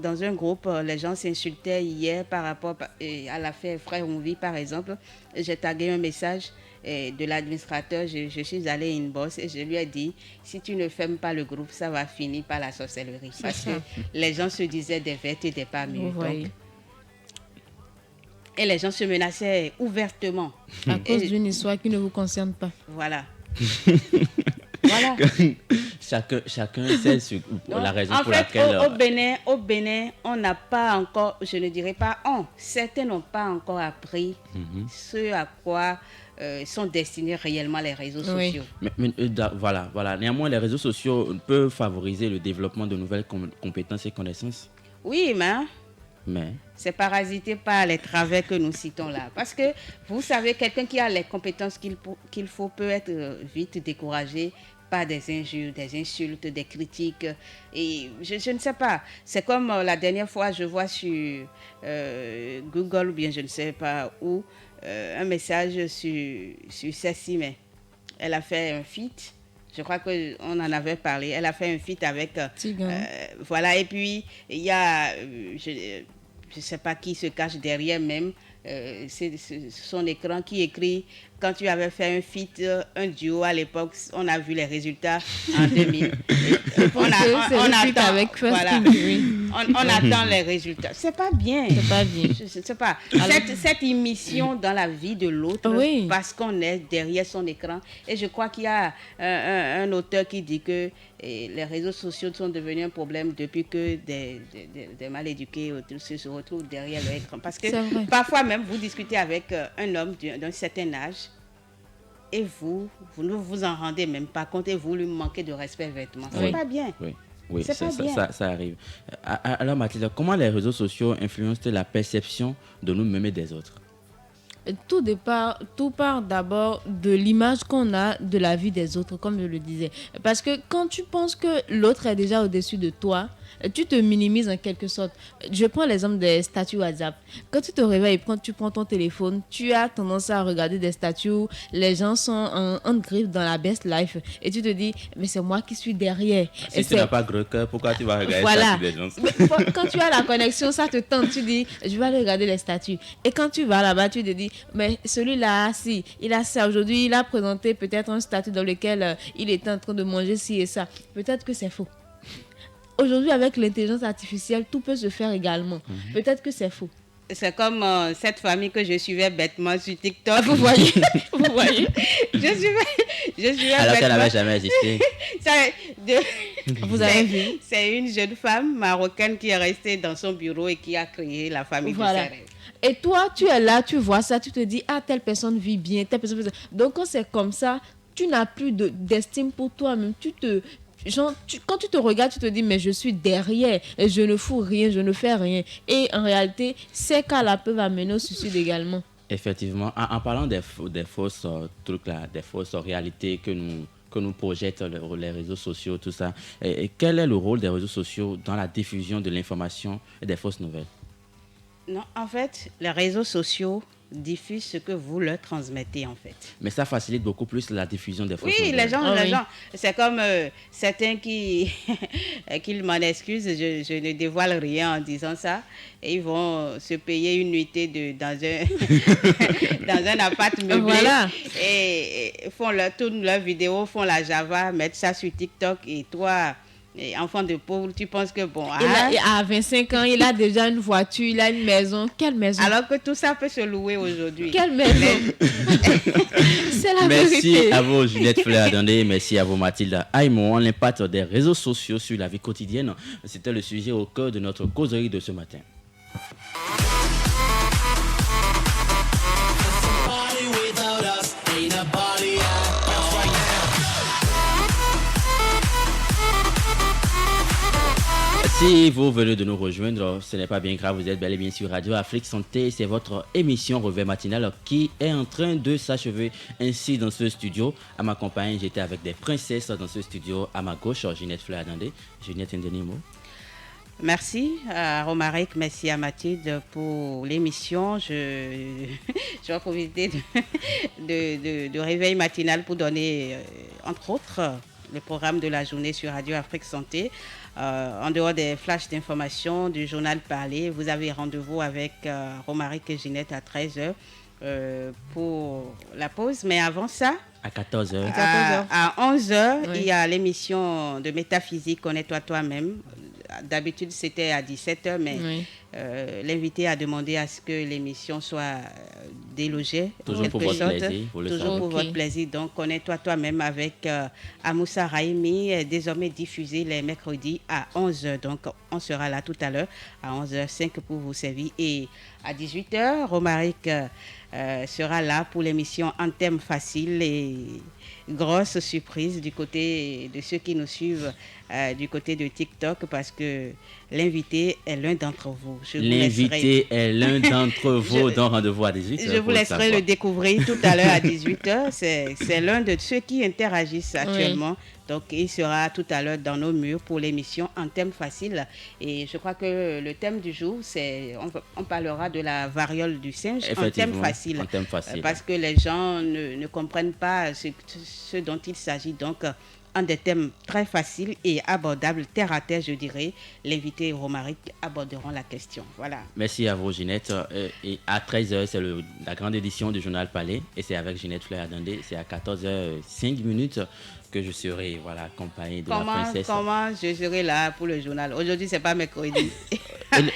dans un groupe, les gens s'insultaient hier par rapport à l'affaire Frère Onvi, par exemple. J'ai tagué un message de l'administrateur, je suis allée inbox et je lui ai dit, si tu ne fermes pas le groupe, ça va finir par la sorcellerie. Parce que les gens se disaient des vertes et des pas mûres. Et les gens se menaçaient ouvertement. À cause d'une histoire qui ne vous concerne pas. Voilà. Chacun sait la raison pour laquelle... Au Bénin, on n'a pas encore, je ne dirais pas certains n'ont pas encore appris ce à quoi sont destinés réellement les réseaux sociaux. Voilà. Néanmoins, les réseaux sociaux peuvent favoriser le développement de nouvelles compétences et connaissances. Oui, mais c'est parasité par les travers que nous citons là. Parce que, vous savez, quelqu'un qui a les compétences qu'il faut peut être vite découragé par des injures, des insultes, des critiques. Et je ne sais pas. C'est comme la dernière fois, je vois sur Google ou bien je ne sais pas où, un message sur Cécile, mais elle a fait un feat. Je crois qu'on en avait parlé. Elle a fait un feat avec... voilà, et puis il y a... je ne sais pas qui se cache derrière même son écran qui écrit quand tu avais fait un feat, un duo à l'époque, on a vu les résultats en 2000. On attend avec voilà. On attend les résultats. C'est pas bien. C'est pas bien. C'est pas. Cette émission dans la vie de l'autre, parce qu'on est derrière son écran. Et je crois qu'il y a un auteur qui dit que les réseaux sociaux sont devenus un problème depuis que des mal éduqués se retrouvent derrière l'écran. Parce que parfois même, vous discutez avec un homme d'un certain âge et vous ne vous en rendez même pas compte et vous lui manquez de respect vêtements. C'est pas bien. Oui, ça arrive. Alors Mathilde, comment les réseaux sociaux influencent la perception de nous-mêmes et des autres? Tout part d'abord de l'image qu'on a de la vie des autres, comme je le disais. Parce que quand tu penses que l'autre est déjà au-dessus de toi, tu te minimises en quelque sorte. Je prends l'exemple des statuts WhatsApp. Quand tu te réveilles et tu prends ton téléphone, tu as tendance à regarder des statuts où les gens sont en griffe dans la best life. Et tu te dis, mais c'est moi qui suis derrière. Si tu n'as pas gros cœur, pourquoi tu vas regarder les statuts des gens? Quand tu as la connexion, ça te tente. Tu dis, je vais aller regarder les statuts. Et quand tu vas là-bas, tu te dis, mais celui-là, si, il a ça. Aujourd'hui, il a présenté peut-être un statut dans lequel il était en train de manger ci et ça. Peut-être que c'est faux. Aujourd'hui, avec l'intelligence artificielle, tout peut se faire également. Peut-être que c'est faux. C'est comme cette famille que je suivais bêtement sur TikTok. Vous voyez? Je suivais alors qu'elle n'avait jamais existé. Vous avez vu? C'est une jeune femme marocaine qui est restée dans son bureau et qui a créé la famille de ses rêves. Et toi, tu es là, tu vois ça, tu te dis, ah, telle personne vit bien, telle personne... Donc, quand c'est comme ça, tu n'as plus d'estime pour toi-même. Quand tu te regardes, tu te dis, mais je suis derrière, et je ne fous rien, je ne fais rien. Et en réalité, ces cas-là peuvent amener au suicide également. Effectivement, en parlant des fausses trucs là, des fausses réalités que nous projettent les réseaux sociaux, tout ça, et quel est le rôle des réseaux sociaux dans la diffusion de l'information et des fausses nouvelles? Non, en fait, les réseaux sociaux diffusent ce que vous leur transmettez, en fait. Mais ça facilite beaucoup plus la diffusion des fausses nouvelles. Les gens, c'est comme certains qui m'en excusent, je ne dévoile rien en disant ça, et ils vont se payer une nuitée dans un appart meublé, voilà. Et tournent leurs vidéos, font la Java, mettent ça sur TikTok, et toi... Et enfant de pauvre, tu penses que bon... Il a 25 ans, il a déjà une voiture, il a une maison. Quelle maison? Alors que tout ça peut se louer aujourd'hui. Quelle maison? C'est la vérité. Merci à vous, Juliette Fleur-Adondé. Merci à vous, Mathilde Aymon. L'impact des réseaux sociaux sur la vie quotidienne, c'était le sujet au cœur de notre causerie de ce matin. Si vous venez de nous rejoindre, ce n'est pas bien grave, vous êtes bel et bien sur Radio Afrique Santé. C'est votre émission Réveil matinal qui est en train de s'achever ainsi dans ce studio. À ma compagnie, j'étais avec des princesses dans ce studio. À ma gauche, Ginette Fleur-Adondé. Ginette, un dernier mot. Merci à Romaric, merci à Mathilde pour l'émission. Je vais profiter de Réveil matinal pour donner, entre autres, le programme de la journée sur Radio Afrique Santé. En dehors des flashs d'information du journal parlé, vous avez rendez-vous avec Romaric et Ginette à 13h pour la pause. Mais avant ça, à 14h. À 11h, oui. Il y a l'émission de métaphysique Connais-toi toi-même. D'habitude, c'était à 17h, mais oui. L'invité a demandé à ce que l'émission soit délogée. Toujours pour votre plaisir. Toujours pour votre plaisir. Donc, Connais-toi toi-même avec Amoussa Raimi, désormais diffusé les mercredis à 11h. Donc, on sera là tout à l'heure à 11h05 pour vous servir. Et à 18h, Romaric sera là pour l'émission En thème facile et grosse surprise du côté de ceux qui nous suivent du côté de TikTok parce que l'invité est l'un d'entre vous. L'invité est l'un d'entre vous, donc rendez-vous à 18h. Je vous laisserai le découvrir tout à l'heure à 18h. C'est l'un de ceux qui interagissent actuellement. Oui. Donc, il sera tout à l'heure dans nos murs pour l'émission En thème facile. Et je crois que le thème du jour, on parlera de la variole du singe en thème facile. Parce que les gens ne comprennent pas ce dont il s'agit. Donc, en des thèmes très faciles et abordables, terre à terre, je dirais. L'invité Romaric aborderont la question. Voilà. Merci à vous, Ginette. Et à 13h, c'est la grande édition du journal Palais. Et c'est avec Ginette Fleur-Adandé. C'est à 14h05 que je serai accompagné de la princesse. Comment je serai là pour le journal? Aujourd'hui, c'est pas mercredi.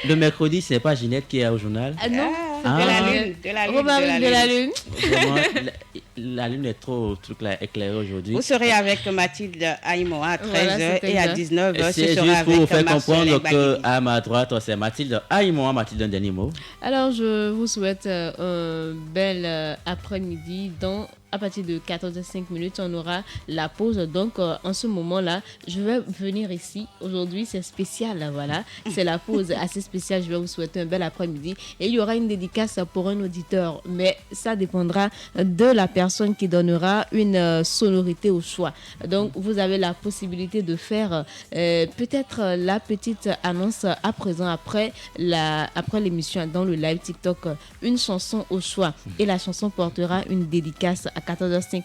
Le mercredi, c'est pas Ginette qui est au journal? Non, de la lune. Vraiment, la lune est trop éclairée aujourd'hui. Vous serez avec Mathilde Aïmoa à 13h et à 19h. C'est juste pour vous faire comprendre qu'à ma droite, c'est Mathilde Aïmoa. Mathilde, un dernier mot. Alors, je vous souhaite un bel après-midi. À partir de 14h05, on aura la pause. Donc, en ce moment-là, je vais venir ici. Aujourd'hui, c'est spécial, voilà. C'est la pause assez spéciale. Je vais vous souhaiter un bel après-midi. Et il y aura une dédicace pour un auditeur. Mais ça dépendra de la personne qui donnera une sonorité au choix. Donc, vous avez la possibilité de faire peut-être la petite annonce à présent, après l'émission, dans le live TikTok, une chanson au choix. Et la chanson portera une dédicace à 14h05.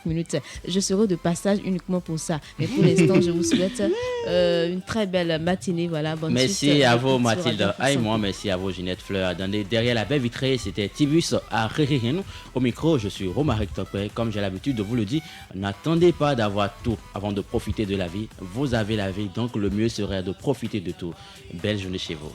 Je serai de passage uniquement pour ça. Mais pour l'instant, je vous souhaite une très belle matinée. Voilà, bonne merci à vous, Mathilde Aïmoa. Merci à vous, Ginette Fleur-Adandé. Derrière la baie vitrée, c'était Tibus à Rérihen. Au micro, je suis Romaric Topé. Comme j'ai l'habitude de vous le dire, n'attendez pas d'avoir tout avant de profiter de la vie. Vous avez la vie, donc le mieux serait de profiter de tout. Belle journée chez vous.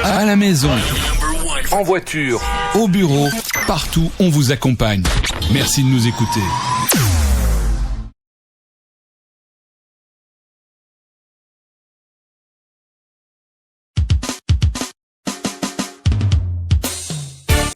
À la maison, en voiture, au bureau, partout, on vous accompagne. Merci de nous écouter.